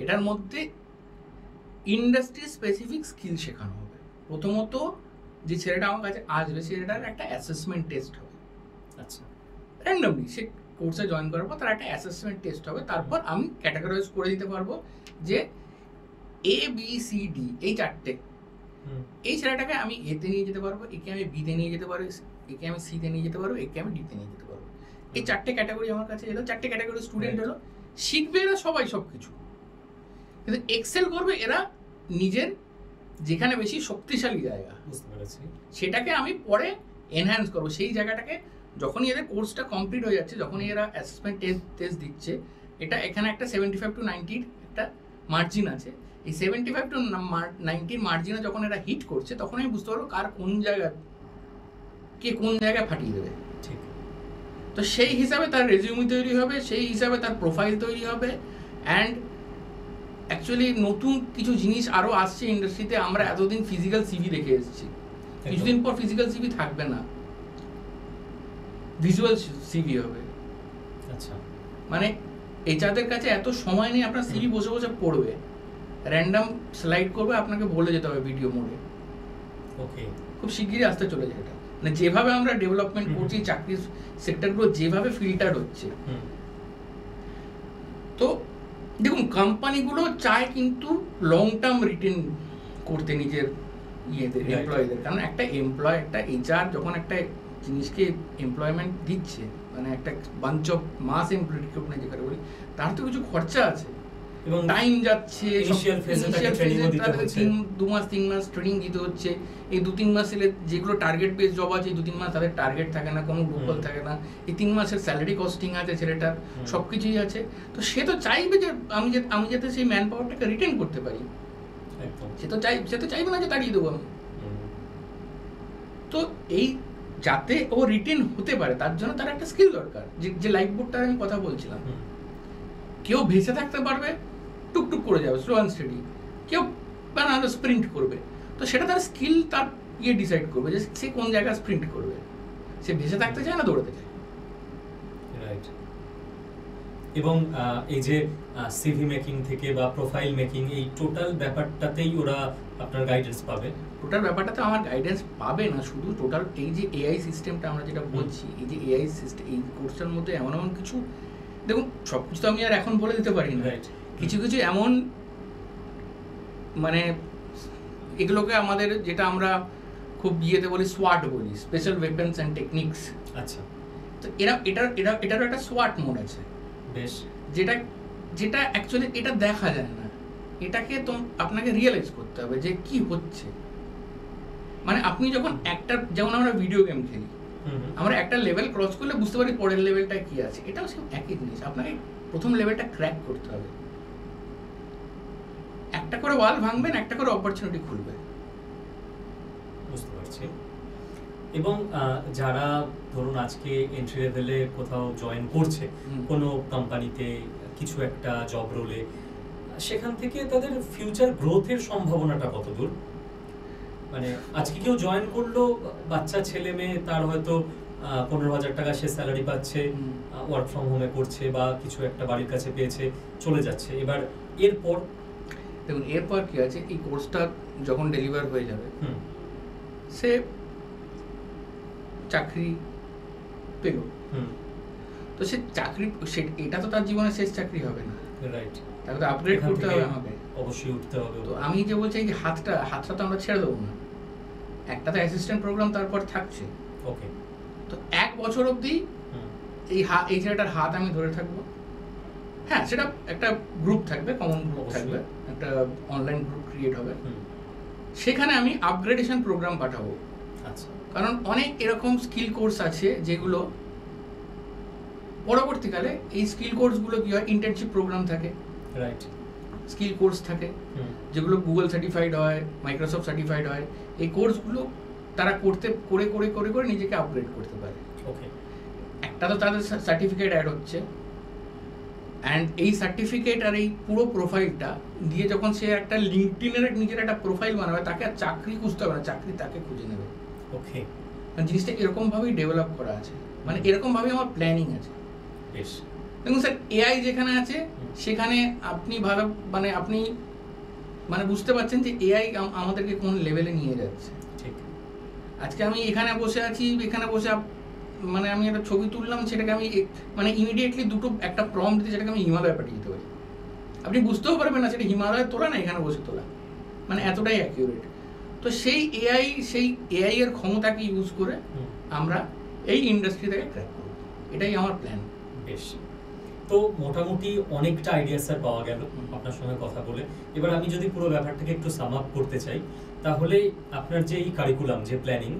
এটার মধ্যে ইন্ডাস্ট্রি স্পেসিফিক স্কিল শেখানো হবে। প্রথমত যে ছেলেটা আমার কাছে আসবে সেটার একটা অ্যাসেসমেন্ট টেস্ট হবে। আচ্ছা, র্যান্ডমলি সে কোর্সে জয়েন করার পর তার একটা অ্যাসেসমেন্ট টেস্ট হবে। তারপর আমি ক্যাটাগরাইজ করে দিতে পারবো যে ABCD এই চারটে, এই ছেলেটাকে আমি এতে নিয়ে যেতে পারবো, একে আমি বিতে নিয়ে যেতে পারবো, একে আমি সিতে নিয়ে যেতে পারবো, একে আমি ডিতে নিয়ে যেতে পারবো। এই চারটে ক্যাটাগরি আমার কাছে এলো, চারটে ক্যাটাগরি স্টুডেন্ট এলো। শিখবে এরা সবাই সবকিছু, কিন্তু এক্সেল করবে এরা নিজের যেখানে বেশি শক্তিশালী জায়গা, বুঝতে পেরেছি, সেটাকে আমি পরে এনহ্যান্স করবো। সেই জায়গাটাকে যখনই এদের কোর্সটা কমপ্লিট হয়ে যাচ্ছে, যখনই এরা অ্যাসেসমেন্ট টেস্ট দিচ্ছে, এখানে একটা 75 to 90 একটা মার্জিন আছে। এই 75 to 90 মার্জিনে যখন এরা হিট করছে, তখন আমি বুঝতে পারবো কার কোন জায়গায়, কে কোন জায়গায় ফাটিয়ে দেবে। ঠিক। তো সেই হিসাবে তার রেজিউমি তৈরি হবে, সেই হিসাবে তার প্রোফাইল তৈরি হবে। অ্যান্ড অ্যাকচুয়ালি নতুন কিছু জিনিস আরও আসছে ইন্ডাস্ট্রিতে। আমরা এতদিন ফিজিক্যাল সিভি দেখে এসেছি, কিছুদিন পর ফিজিক্যাল সিভি থাকবে না, ভিজুয়াল সিভি হবে। আচ্ছা, মানে এইচআরদের কাছে এত সময় নেই আপনার সিভি বসে বসে পড়বে, র্যান্ডম স্লাইড করবে, আপনাকে বলে যেতে হবে ভিডিও মোডে। ওকে, খুব শিগগিরই আসতে চলেছে এটা। মানে যেভাবে আমরা ডেভেলপমেন্ট করছি, চাকরির সেক্টরগুলো যেভাবে ফিল্টার হচ্ছে, তো দেখুন কোম্পানিগুলো চায় কিন্তু লং টার্ম রিটেন করতে নিজের ইয়েদের, এমপ্লয়ীদের। কারণ একটা এমপ্লয়, একটা এইচআর যখন একটা জিনিসকে এমপ্লয়মেন্ট দিচ্ছে, মানে একটা bunch of mass employ recruitment যেটা বলি, তার তো কিছু খরচা আছে। এবং টাইম যাচ্ছে, ইনিশিয়াল ফেজে তাকে ট্রেনিংও দিতে হচ্ছে, 2 মাস 3 মাস ট্রেনিং দিতে হচ্ছে। এই 2-3 মাসের যেগুলো টার্গেট বেস জব আছে, এই 2-3 মাস তাদের টার্গেট থাকে না, কোনো গ্রুপল থাকে না, এই 3 মাসের স্যালারি কস্টিং আছে ছেলেটার, সবকিছুই আছে। তো সে তো চাইবে যে আমি যাতে সেই ম্যান পাওয়ারটাকে রিটেন করতে পারি, সে তো চাইবে না যে তাড়িয়ে দেবো আমি। তো এই যাতে ও রিটেন হতে পারে তার জন্য তার একটা স্কিল দরকার। যে লাইফ বোটটার আমি কথা বলছিলাম, কেউ ভেসে থাকতে পারবে, টুকটুক করে যাবে স্লো অ্যান্ড স্টেডি, কেউ বানানো স্প্রিন্ট করবে। তো সেটা তার স্কিল, তার ডিসাইড করবে যে সে কোন জায়গায় স্প্রিন্ট করবে, সে ভেসে থাকতে চায় না দৌড়াতে চায়। রাইট। এবং এই যে সিভি মেকিং থেকে বা প্রোফাইল মেকিং, এই টোটাল ব্যাপারটাতেই ওরা আপনার গাইডেন্স পাবে? টোটাল ব্যাপারটাতে আমার গাইডেন্স পাবে না, শুধু টোটাল এই যে এআই সিস্টেমটা আমরা যেটা বলছি, এই যে এআই সিস্টেম, এই কোর্সটার মধ্যে এমন এমন কিছু, দেখুন সব কিছু তো আমি আর এখন বলে দিতে পারি না, কিছু কিছু এমন মানে এগুলোকে আমাদের যেটা আমরা খুব ইয়েতে বলি সোয়াট বলি, স্পেশাল ওয়েপন্স অ্যান্ড টেকনিক্স। আচ্ছা, তো এটারও একটা সোয়াট মোড আছে, বেশ, যেটা অ্যাকচুয়ালি এটা দেখা যায় না, এটাকে তো আপনাকে রিয়েলাইজ করতে হবে যে কি হচ্ছে। মানে আপনি যখন একটা, যেমন আমরা ভিডিও গেম খেলি, আমরা একটা লেভেল ক্রস করলে বুঝতে পারি পরের লেভেলটা কি আছে, এটাও সেম একই জিনিস। আপনাকে প্রথম লেভেলটা ক্র্যাক করতে হবে, একটা করে ওয়াল ভাঙবেন, একটা করে অপরচুনিটি খুলবে। বুঝতে পারছি। এবং যারা ধরুন আজকে এন্ট্রি লেভেলে কোথাও জয়েন করছে কোনো কোম্পানিতে, কিছু একটা জব রোলে, সেখান থেকে তাদের ফিউচার গ্রোথের সম্ভাবনাটা কত দূর? মানে আজকে কেউ জয়েন করলো, বাচ্চা ছেলে মেয়ে, তার হয়তো 15,000 টাকা সে স্যালারি পাচ্ছে, ওয়ার্ক ফ্রম হোমে করছে বা কিছু একটা বাড়ির কাছে পেয়েছে, চলে যাচ্ছে। এবার এরপর দেখুন এরপর কি আছে, এই কোর্সটা যখন ডেলিভার হয়ে যাবে, সে চাকরি পেল, তো সে চাকরি, এটা তো তার জীবনের শেষ চাকরি হবে না, রাইট, তাকে তো আপগ্রেড করতে হবে, আমাকে অবশ্যই উঠতে হবে। তো আমি যে বলছি এই যে হাতটা তো আমরা ছেড়ে দেবো না, একটা তো অ্যাসিস্ট্যান্ট প্রোগ্রাম তারপর থাকছে। ওকে, তো 1 বছর অবধি এই ছেলেটার হাত আমি ধরে থাকবো। হ্যাঁ, সেটা একটা গ্রুপ থাকবে, কমন গ্রুপ থাকবে, একটা অনলাইন গ্রুপ ক্রিয়েট হবে, সেখানে আমি আপগ্রেডেশন প্রোগ্রাম পাঠাবো। আচ্ছা, কারণ অনেক এরকম স্কিল কোর্স আছে যেগুলো পরবর্তীকালে, এই স্কিল কোর্সগুলো কি হয়, ইন্টার্নশিপ প্রোগ্রাম থাকে, রাইট, স্কিল কোর্স থাকে, যেগুলো গুগল সার্টিফাইড হয়, মাইক্রোসফট সার্টিফাইড হয়। এই কোর্সগুলো তারা করে নিজেকে আপগ্রেড করতে পারে। ওকে, একটা তো তাদের সার্টিফিকেট অ্যাড হচ্ছে, অ্যান্ড এই সার্টিফিকেট আর এই পুরো প্রোফাইলটা দিয়ে যখন সে একটা লিঙ্কডইনের নিজের একটা প্রোফাইল বানাবে, তাকে আর চাকরি খুঁজতে হবে না, চাকরি তাকে খুঁজে নেবে। ওকে, জিনিসটা এরকমভাবেই ডেভেলপ করা আছে, মানে এরকমভাবেই আমার প্ল্যানিং আছে। বেশ, দেখুন স্যার, এআই যেখানে আছে সেখানে আপনি ভালো, মানে আপনি মানে বুঝতে পারছেন যে এআই আমাদেরকে কোন লেভেলে নিয়ে যাচ্ছে। ঠিক, আজকে আমি এখানে বসে আছি, এখানে বসে মানে আমি একটা ছবি তুললাম, সেটাকে আমি মানে ইমিডিয়েটলি একটা প্রম্পট দিয়ে সেটাকে আমি হিমালয়ে পাঠিয়ে দিতে পারি, আপনি বুঝতেও পারবেন না সেটা হিমালয়ে তোলা না এখানে বসে তোলা, মানে এতটাই অ্যাকিউরেট। তো সেই এআই এর ক্ষমতাকে ইউজ করে আমরা এই ইন্ডাস্ট্রি থেকে ক্র্যাক করব, এটাই আমার প্ল্যান। বেশ, তো মোটামুটি অনেকটা আইডিয়া স্যার পাওয়া গেল আপনার সঙ্গে কথা বলে। এবার আমি যদি পুরো ব্যাপারটাকে একটু সাম আপ করতে চাই, তাহলে আপনার যে এই কারিকুলাম, যে প্ল্যানিং,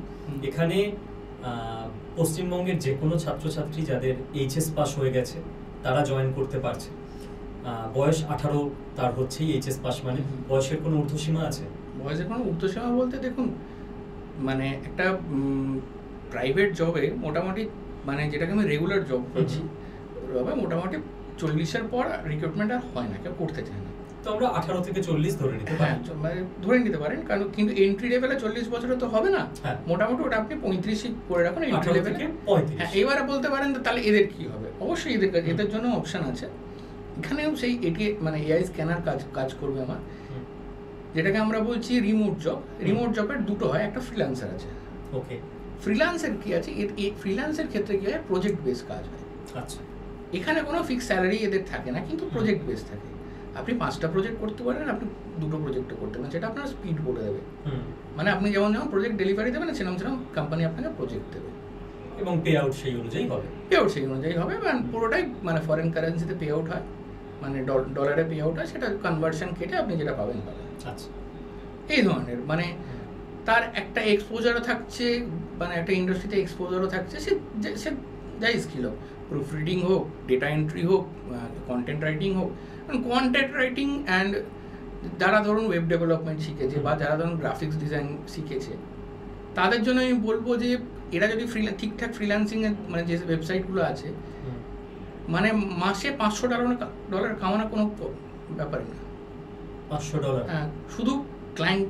এখানে পশ্চিমবঙ্গের যে কোনো ছাত্রছাত্রী যাদের এইচএস পাস হয়ে গেছে তারা জয়েন করতে পারছে। বয়স 18 তার হচ্ছেই এইচএস পাস, মানে বয়সের কোনো ঊর্ধ্বসীমা আছে? বয়সের কোনো ঊর্ধ্বসীমা বলতে দেখুন, মানে একটা প্রাইভেট জবে মোটামুটি, মানে যেটাকে আমি রেগুলার জব করছি, মোটামুটি 40-এর পর রিক্রুটমেন্ট আর হয় না, কেউ করতে চায় না। তো আমরা 18 থেকে 40 ধরে নিতে পারি। মানে ধরে নিতে পারেন, কারণ কিন্তু এন্ট্রি লেভেলে 40 বছরে তো হবে না, মোটামুটি ওটা আপনি 35 করে রাখুন এন্ট্রি লেভেলে। হ্যাঁ, এবারে বলতে পারেন তাহলে এদের কি হবে, অবশ্যই এদের জন্য অপশন আছে। এখানেও সেই মানে এআই স্ক্যানার কাজ করবে আমার, যেটাকে আমরা বলছি রিমোট জব। রিমোট জবের দুটো হয়, একটা ফ্রিল্যান্সার আছে। ওকে, ফ্রিল্যান্সের কি আছে, ফ্রিল্যান্সের ক্ষেত্রে কি হয়, প্রজেক্ট বেস কাজ হয়। আচ্ছা, এখানে কোনো ফিক্স স্যালারি এদের থাকে না, কিন্তু প্রজেক্ট বেস থাকে। আপনি 5টা প্রজেক্ট করতে পারেন, আপনি 2টো প্রজেক্টও করতে পারেন, সেটা আপনার স্পিড বলে দেবে। মানে আপনি যেমন প্রজেক্ট ডেলিভারি দেবেন, সেরকম কোম্পানি আপনাকে প্রজেক্ট দেবে, এবং পে আউট সেই অনুযায়ী হবে। পে আউট সেই অনুযায়ী হবে, পুরোটাই মানে ফরেন কারেন্সিতে পে আউট হয়। মানে ডলারে পে আউট হয়, সেটা কনভার্সন কেটে আপনি যেটা পাবেন। আচ্ছা, এই ধরনের মানে তার একটা এক্সপোজারও থাকছে, মানে একটা ইন্ডাস্ট্রিতে এক্সপোজারও থাকছে, সে যাই স্কিল হোক, প্রুফ রিডিং হোক, ডেটা এন্ট্রি হোক, কন্টেন্ট রাইটিং হোক। কন্টেন্ট রাইটিং অ্যান্ড যারা ধরুন ওয়েব ডেভেলপমেন্ট শিখেছে বা যারা ধরুন গ্রাফিক্স ডিজাইন শিখেছে, তাদের জন্য আমি বলবো যে এরা যদি ঠিকঠাক ফ্রিল্যান্সিংয়ের মানে যে ওয়েবসাইটগুলো আছে, মানে মাসে $500 কামানো কোনো ব্যাপার না। $500? হ্যাঁ, শুধু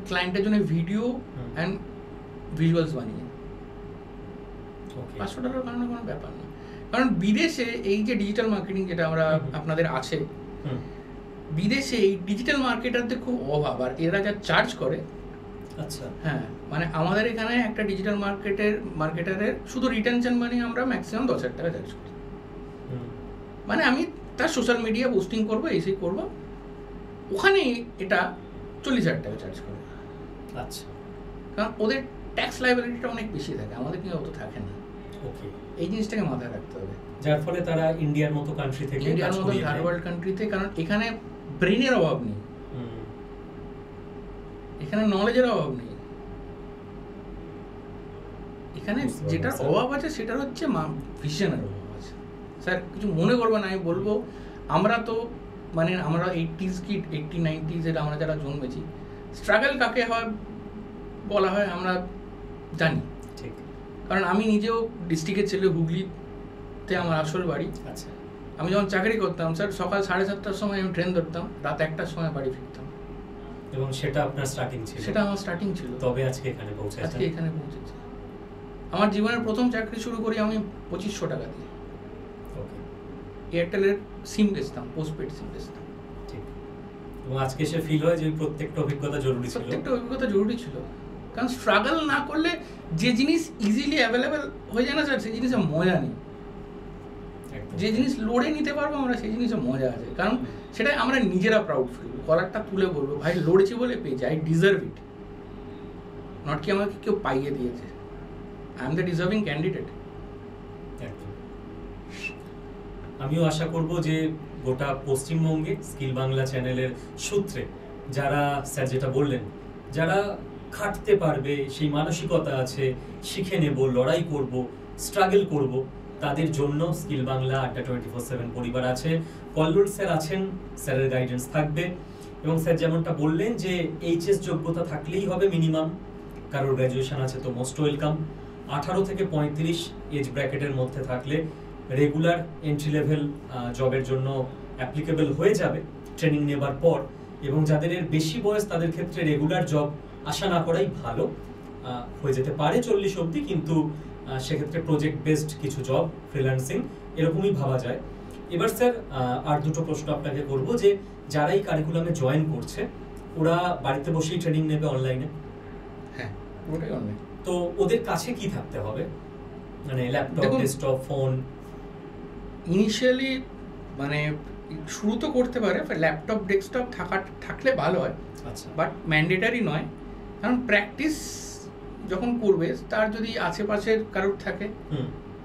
ক্লায়েন্টের জন্য ভিডিও অ্যান্ড ভিজুয়ালস বানিয়ে $500 বানানো কোনো ব্যাপার না। কারণ বিদেশে এই যে ডিজিটাল মার্কেটিং যেটা আমরা আপনাদের আছে, বিদেশে এই ডিজিটাল মার্কেটারদের খুব অভাব, আর এরা যা চার্জ করে। আচ্ছা, হ্যাঁ, মানে আমাদের এখানে একটা ডিজিটাল মার্কেটারের শুধু রিটেনশন মানি আমরা ম্যাক্সিমাম $10,000 চার্জ করি। মানে আমি তার সোশ্যাল মিডিয়া পোস্টিং করবো, এসে করবো, ওখানে এটা $40,000 চার্জ করে। আচ্ছা, কারণ ওদের ট্যাক্স লাইবিলিটিটা অনেক বেশি থাকে, আমাদের কিন্তু অত থাকে না। ওকে, এই জিনিসটাকে মাথায় রাখতে হবে, যার ফলে তারা ইন্ডিয়ার মতো কান্ট্রি থেকে, ইন্ডিয়ার মতো থার্ড ওয়ার্ল্ড কান্ট্রিতে, কারণ এখানে ব্রেনের অভাব নেই, এখানে নলেজের অভাব নেই, এখানে যেটার অভাব আছে সেটার হচ্ছে ভিশনের অভাব আছে। স্যার কিছু মনে করবেন না, আমি বলবো আমরা তো মানে আমরা 80s কি 80-90s আমরা যারা জন্মেছি, স্ট্রাগল কাকে হয় বলা হয় আমরা জানি। ঠিক, কারণ আমি নিজেও ডিস্ট্রিক্টের ছেলে, হুগলিতে আমার আসল বাড়ি। আচ্ছা, আমি যখন চাকরি করতাম স্যার, সকাল 7:30টার সময় আমি ট্রেন ধরতাম, রাত 1টার সময় বাড়ি ফিরতাম, এবং সেটা আপনার স্টার্টিং ছিল? সেটা আমার স্টার্টিং ছিল। তবে আজকে এখানে পৌঁছেছেন। আজকে এখানে পৌঁছেছি। আমার জীবনের প্রথম চাকরি শুরু করি আমি $2,500 দিয়ে। ওকে, এয়ারটেলের সিম বেচতাম, পোস্টপেড সিম বেচতাম। ঠিক, এবং আজকে সে ফিল হয় যে প্রত্যেকটা অভিজ্ঞতা জরুরি ছিল। প্রত্যেকটা অভিজ্ঞতা জরুরি ছিল, কারণ স্ট্রাগল না করলে যে জিনিস ইজিলি অ্যাভেলেবেল হয়ে যায় না স্যার, সেই জিনিসের মজা নেই। যে জিনিস লড়ে নিতে পারবো আমরা, সেই জিনিসের মজা আছে, কারণ সেটা আমরা নিজেরা প্রাউড ফিল, কলারটা তুলে বলবো ভাই লড়েছি বলে পেয়েছি, আই ডিজার্ভ ইট, নট কি আমাকে কেউ পাইয়ে দিয়েছে, I am the deserving candidate. আমিও আশা করব যে গোটা পশ্চিমবঙ্গে স্কিল বাংলা চ্যানেলের সূত্রে যারা স্যার যেটা বললেন, যারা খাটতে পারবে, সেই মানসিকতা আছে, শিখে নেব, লড়াই করব, স্ট্রাগল করব, তাদের জন্য স্কিল বাংলা আড্ডা 24/7 পরিবার আছে। কল্লোল স্যার আছেন, স্যারের গাইডেন্স থাকবে। এবং স্যার যেমনটা বললেন যে এইচএস যোগ্যতা থাকলেই হবে মিনিমাম, কারোর গ্র্যাজুয়েশন আছে তো মোস্ট ওয়েলকাম। 18 থেকে 35 এজ ব্র্যাকেটের মধ্যে থাকলে রেগুলার এন্ট্রি লেভেল জবের জন্য অ্যাপ্লিকেবল হয়ে যাবে ট্রেনিং নেবার পর। এবং যাদের এর বেশি বয়স, তাদের ক্ষেত্রে রেগুলার জব আশা না করাই ভালো, হয়ে যেতে পারে 40 অবধি, কিন্তু সেক্ষেত্রে প্রজেক্ট বেসড কিছু জব, ফ্রিল্যান্সিং এরকমই ভাবা যায়। এবার স্যার আর দুটো প্রশ্ন আপনাকে করব, যে যারা এই কারিকুলামে জয়েন করছে, ওরা বাড়িতে বসেই ট্রেনিং নেবে অনলাইনে? হ্যাঁ, ওটাই অনলাইন। তো ওদের কাছে কি থাকতে হবে, মানে ল্যাপটপ, ডেস্কটপ, ফোন? ইনিশিয়ালি মানে শুরু তো করতে পারে, ল্যাপটপ ডেস্কটপ থাকলে ভালো হয়, আচ্ছা, বাট ম্যান্ডেটারি নয়। কারণ প্র্যাকটিস যখন করবে, তার যদি আশেপাশের কারোর থাকে,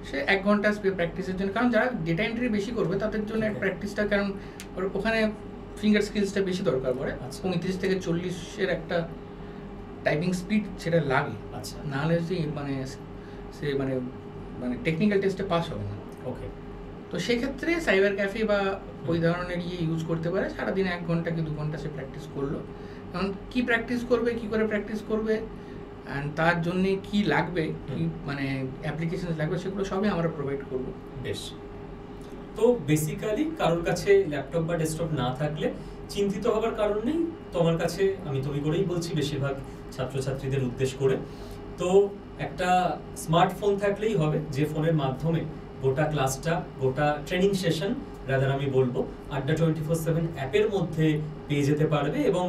সে 1 ঘন্টা প্র্যাকটিসের জন্য, কারণ যারা ডেটা এন্ট্রি বেশি করবে তাদের জন্য প্র্যাকটিসটা, কারণ ওখানে ফিঙ্গার স্কিলসটা বেশি দরকার পড়ে। 35 থেকে 40-এর একটা টাইপিং স্পিড সেটা লাগে, নাহলে সে মানে টেকনিক্যাল টেস্টে পাস হবে না। ওকে, তো সেক্ষেত্রে সাইবার ক্যাফে বা ওই ধরনের ইউজ করতে পারে। সারাদিন 1 ঘন্টা কি 2 ঘন্টা সে প্র্যাকটিস করলো, কারণ কী প্র্যাকটিস করবে, কী করে প্র্যাকটিস করবে, অ্যান্ড তার জন্যে কী লাগবে, কী মানে অ্যাপ্লিকেশন লাগবে, সেগুলো সবই আমরা প্রোভাইড করবো। বেশ, তো বেসিক্যালি কারোর কাছে ল্যাপটপ বা ডেস্কটপ না থাকলে চিন্তিত হবার কারণ নেই। তোমার কাছে আমি তুমি করেই বলছি বেশিরভাগ ছাত্রছাত্রীদের উদ্দেশ্য করে, তো একটা স্মার্টফোন থাকলেই হবে, যে ফোনের মাধ্যমে গোটা ক্লাসটা, গোটা ট্রেনিং সেশন রাদার আমি বলবো আড্ডা 24/7 অ্যাপের মধ্যে পেয়ে যেতে পারবে। এবং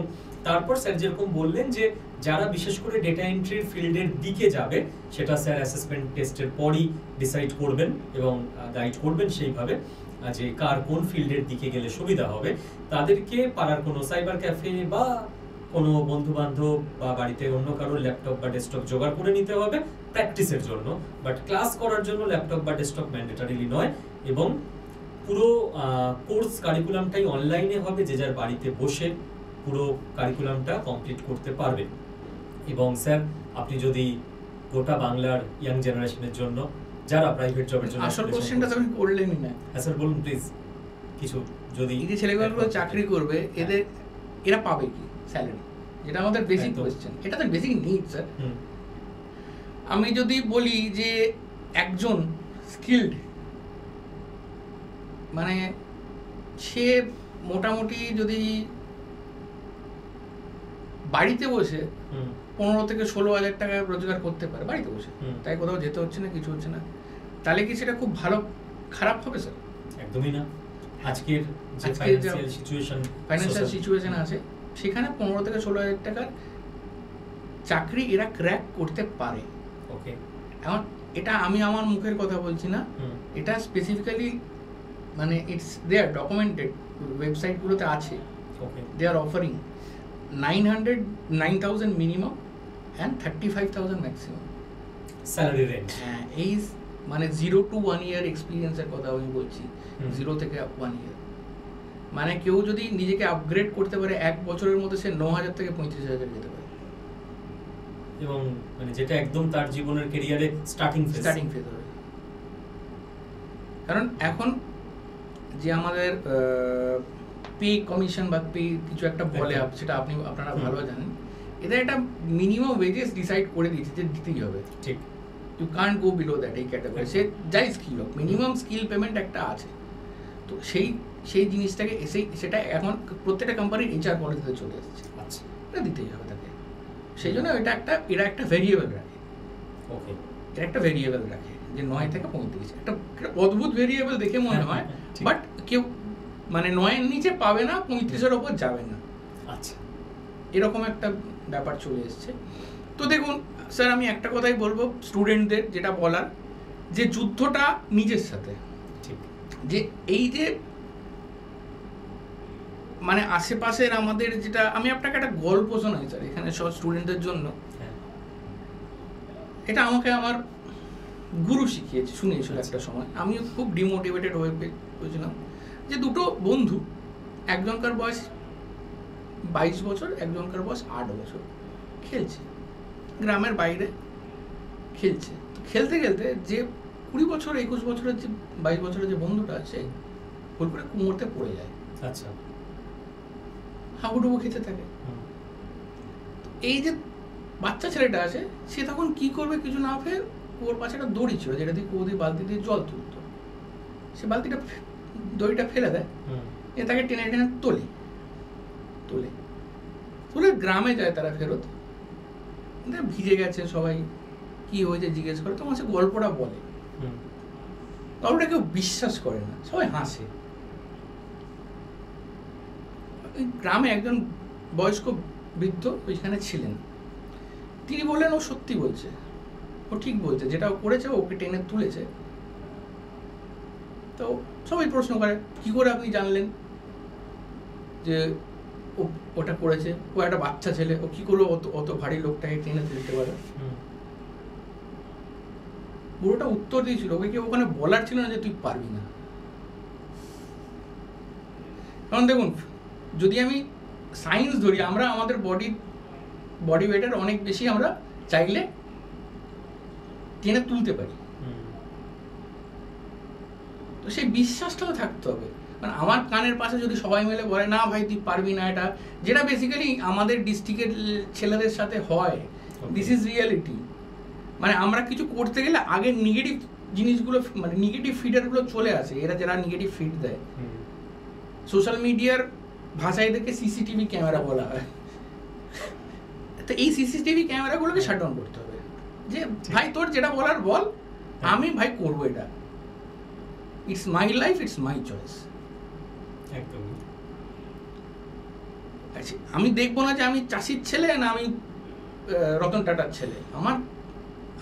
তারপর স্যার যেরকম বললেন যে যারা বিশেষ করে ডেটা এন্ট্রির ফিল্ডের দিকে যাবে, সেটা স্যার অ্যাসেসমেন্ট টেস্টের পরই ডিসাইড করবেন এবং গাইড করবেন সেইভাবে যে কার কোন ফিল্ডের দিকে গেলে সুবিধা হবে। তাদেরকে পাড়ার কোনো সাইবার ক্যাফে বা কোনো বন্ধু বান্ধব বা বাড়িতে অন্য কারোর ল্যাপটপ বা ডেস্কটপ জোগাড় করে নিতে হবে প্র্যাকটিসের জন্য, বাট ক্লাস করার জন্য ল্যাপটপ বা ডেস্কটপ ম্যান্ডেটরিলি নয়। এবং পুরো কোর্স কারিকুলামটাই অনলাইনে হবে, যে যার বাড়িতে বসে পুরো কারিকুলামটা কমপ্লিট করতে পারবে। এবং স্যার আপনি যদি গোটা বাংলার ইয়াং জেনারেশনের জন্য যারা প্রাইভেট জবের জন্য আসল কোশ্চেনটা তো আমি করলেনই না। হ্যাঁ স্যার বলুন প্লিজ কিছু। যদি এই যে ছেলেগুলো চাকরি করবে এরা পাবে কি স্যালারি, যেটা আমাদের বেসিক কোশ্চেন, এটা তো বেসিক নিড স্যার। আমি যদি বলি যে একজন স্কিলড, মানে সে মোটামুটি যদি বাড়িতে বসে 15 থেকে 16,000 টাকা রোজগার করতে পারে বাড়িতে বসে, তাই কোথাও যেতে হচ্ছে না, কিছু হচ্ছে না, তাহলে কি সেটা খুব ভালো খারাপ হবে স্যার? একদমই না। আজকের যে ফাইন্যান্সিয়াল সিচুয়েশন আছে সেখানে 15 থেকে 16,000 টাকার চাকরি এরা ক্র্যাক করতে পারে। ওকে, এখন এটা আমি আমার মুখের কথা বলছি না, এটা স্পেসিফিক্যালি মানে ইটস দে আর ডকুমেন্টেড, ওয়েবসাইটগুলোতে আছে। Okay, they are offering 9,000 minimum and 35,000 maximum salary range. হ্যাঁ, এই মানে 0 to 1 year এক্সপিরিয়েন্সের কথা আমি বলছি, 0 থেকে 1 year। মানে কেউ যদি নিজেকে আপগ্রেড করতে পারে 1 বছরের মধ্যে সে 9,000 থেকে 35,000 যেতে পারে, এবং মানে যেটা একদম তার জীবনের ক্যারিয়ারে স্টার্টিং ফেজ হবে। কারণ এখন যে আমাদের পে কমিশন বা পে কিছু একটা বলে, সেটা আপনারা ভালো জানেন, এদের একটা মিনিমাম ওয়েজেস ডিসাইড করে দিয়েছে যে দিতেই হবে। ঠিক, you can't go below that এই ক্যাটাগরি। সে যাই স্কিল হোক, মিনিমাম স্কিল পেমেন্ট একটা আছে। তো সেই জিনিসটাকে সেটা এখন প্রত্যেকটা কোম্পানির HR পলিসিতে চলে এসেছে। আচ্ছা, এটা দিতেই হবে তাকে। সেই জন্য এরা একটা ভেরিয়েবল রাখে। ওকে, এরা একটা ভেরিয়েবল রাখে যে 9 থেকে 35, একটা অদ্ভুত ভেরিয়েবল দেখে মনে হয়, বাট কেউ মানে 9-এর নিচে পাবে না, 35-এর ওপর যাবে না। আচ্ছা, এরকম একটা ব্যাপার চলে এসছে। তো দেখুন স্যার, আমি একটা কথাই বলবো স্টুডেন্টদের, যেটা বলার, যে যুদ্ধটা নিজের সাথে। ঠিক, যে এই যে মানে আশেপাশের আমাদের যেটা, আমি আপনাকে একটা গল্প শোনাই স্যার এখানে সব স্টুডেন্টদের জন্য। এটা আমাকে আমার গুরু শিখিয়েছে, শুনিয়েছিল একটা সময়। আমিও খুব ডিমোটিভেটেড হয়ে গেছিলাম যে দুটো বন্ধু, একজনকার বয়স 22 বছর, একজনকার বয়স 8 বছর, খেলছে গ্রামের বাইরে খেলছে। খেলতে খেলতে যে 20 বছর 21 বছরের যে 22 বছরের যে বন্ধুটা আছে, ভুল করে কুমোরতে পড়ে যায়। আচ্ছা, হাবুডুবু খেতে থাকে। এই যে বাচ্চা ছেলেটা আছে, সে তখন কি করবে কিছু না ভেবে, ওর পাশে একটা দড়ি ছিল যেটা দিয়ে কুয়ো দিয়ে বালতি দিয়ে জল তুলত। সে দড়িটা ফেলে দেয়, তাকে টেনে টেনে তুলে গ্রামে যায় তারা ফেরত। ভিজে গেছে, সবাই কি হয়েছে জিজ্ঞেস করে, তখন সে গল্পটা বলে। গল্পটা কেউ বিশ্বাস করে না, সবাই হাসে। গ্রামে একজন বয়স্ক বৃদ্ধ ওইখানে ছিলেন, তিনি বললেন ও সত্যি বলছে, ও ঠিক বলছে, যেটা ও করেছে ওকে টেনে তুলেছে। তো সবাই প্রশ্ন করে, কি করে আপনি জানলেন যে ওটা করেছে? ও একটা বাচ্চা ছেলে, ও কি করে অত ভারী লোকটাকে টেনে তুলতে পারে? বুড়োটা উত্তর দিয়েছিল, ওকে কি ওখানে বলার ছিল না যে তুই পারবি না। কারণ দেখুন, যদি আমি সায়েন্স ধরি, আমরা আমাদের বডি ওয়েটের অনেক বেশি আমরা চাইলে টেনে তুলতে পারি। তো সেই বিশ্বাসটাও থাকতে হবে। মানে আমার কানের পাশে যদি সবাই মিলে বলে না ভাই তুই পারবি না, এটা যেটা বেসিক্যালি আমাদের ডিস্ট্রিক্টের ছেলেদের সাথে হয়, দিস ইজ রিয়ালিটি। মানে আমরা কিছু করতে গেলে আগে নেগেটিভ জিনিসগুলো, মানে নেগেটিভ ফিডারগুলো চলে আসে। এরা যারা নেগেটিভ ফিড দেয়, সোশ্যাল মিডিয়ার ভাষায় এদেরকে সিসিটিভি ক্যামেরা বলা হয়। তো এই সিসিটিভি ক্যামেরাগুলোকে শাট ডাউন করতে হবে, যে ভাই তোর যেটা বলার বল, আমি ভাই করবো এটা। It's my life, it's my choice. একদম। আচ্ছা, আমি দেখবো না যে আমি চাষির ছেলে না আমি রতন টাটার ছেলে।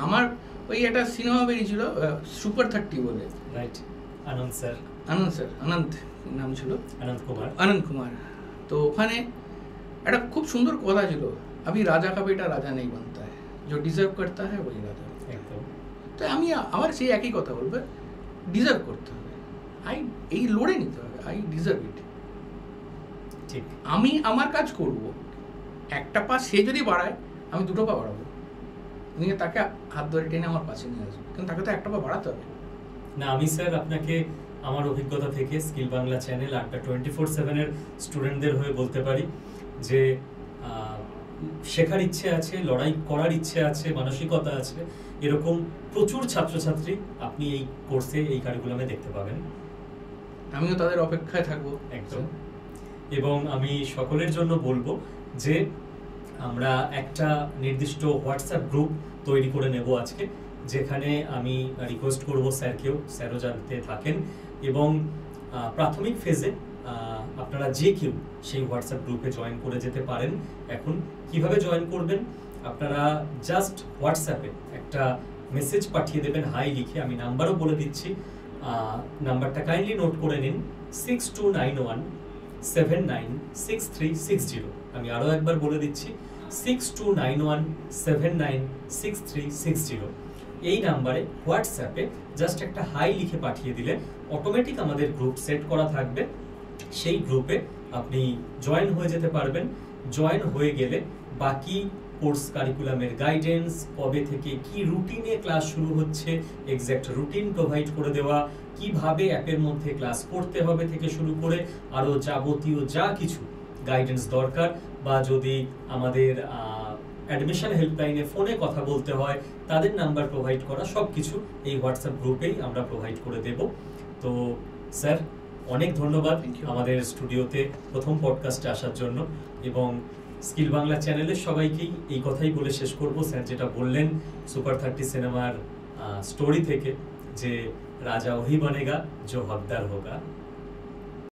আমার ওই একটা সিনেমা বেরিয়েছিল সুপার 30 বলে, রাইট? আনন্দ স্যার আনন্দ নাম ছিল, আনন্দ কুমার। তো ওখানে একটা খুব সুন্দর কথা ছিল, अभी राजा का बेटा राजा नहीं बनता है, जो डिजर्व करता है वही राजा। একদম। তো আমি আবার সেই একই কথা বলবো, ডিজার্ভ করতে হবে। এই লড়ে নিতে হবে, আই ডিজার্ভ ইট। ঠিক, আমি আমার কাজ করব, একটা পা সে যদি বাড়ায় আমি দুটো পা বাড়াবো, নিয়ে তাকে হাত ধরে টেনে আমার পাশে নিয়ে আসবো, কিন্তু তাকে তো একটা পা বাড়াতে হবে। না আমি স্যার আপনাকে আমার অভিজ্ঞতা থেকে স্কিল বাংলা চ্যানেল আড্ডা 24/7 স্টুডেন্টদের হয়ে বলতে পারি যে শেখার ইচ্ছে আছে, লড়াই করার ইচ্ছে আছে, মানসিকতা আছে, এরকম প্রচুর ছাত্রছাত্রী আপনি এই কোর্সে, এই কারিকুলামে দেখতে পাবেন। আমিও তাদের অপেক্ষায় থাকবো একদম। এবং আমি সকলের জন্য বলবো যে আমরা একটা নির্দিষ্ট হোয়াটসঅ্যাপ গ্রুপ তৈরি করে নেব আজকে, যেখানে আমি রিকোয়েস্ট করব স্যারও যাতে থাকেন, এবং প্রাথমিক ফেজে আপনারা যে কেউ সেই হোয়াটসঅ্যাপ গ্রুপে জয়েন করে যেতে পারেন। এখন কিভাবে জয়েন করবেন, আপনারা জাস্ট হোয়াটসঅ্যাপে একটা মেসেজ পাঠিয়ে দেবেন হাই লিখে, আমি নাম্বারও বলে দিচ্ছি, নাম্বারটা কাইন্ডলি নোট করে নিন 6291796360। আমি আরও একবার বলে দিচ্ছি 6291796360। এই নাম্বারে হোয়াটসঅ্যাপে জাস্ট একটা হাই লিখে পাঠিয়ে দিলে অটোমেটিক আমাদের গ্রুপ সেট করা থাকবে, সেই গ্রুপে আপনি জয়েন হয়ে যেতে পারবেন। জয়েন হয়ে গেলে বাকি কোর্স কারিকুলামের গাইডেন্স, কবে থেকে কি রুটিনে ক্লাস শুরু হচ্ছে, এক্স্যাক্ট রুটিন প্রোভাইড করে দেওয়া, কিভাবে অ্যাপের মধ্যে ক্লাস করতে হবে থেকে শুরু করে আরও যাবতীয় যা কিছু গাইডেন্স দরকার, বা যদি আমাদের অ্যাডমিশন হেল্পলাইনে ফোনে কথা বলতে হয় তাদের নাম্বার প্রোভাইড করা, সব কিছু এই হোয়াটসঅ্যাপ গ্রুপেই আমরা প্রোভাইড করে দেব। তো স্যার অনেক ধন্যবাদ আমাদের স্টুডিওতে প্রথম পডকাস্টে আসার জন্য, এবং স্কিল বাংলা চ্যানেলের সবাইকেই এই কথাই বলে শেষ করব, স্যার যেটা বললেন সুপার 30 সিনেমার স্টোরি থেকে, যে রাজা ওহি বনেগা জো হকদার হোগা।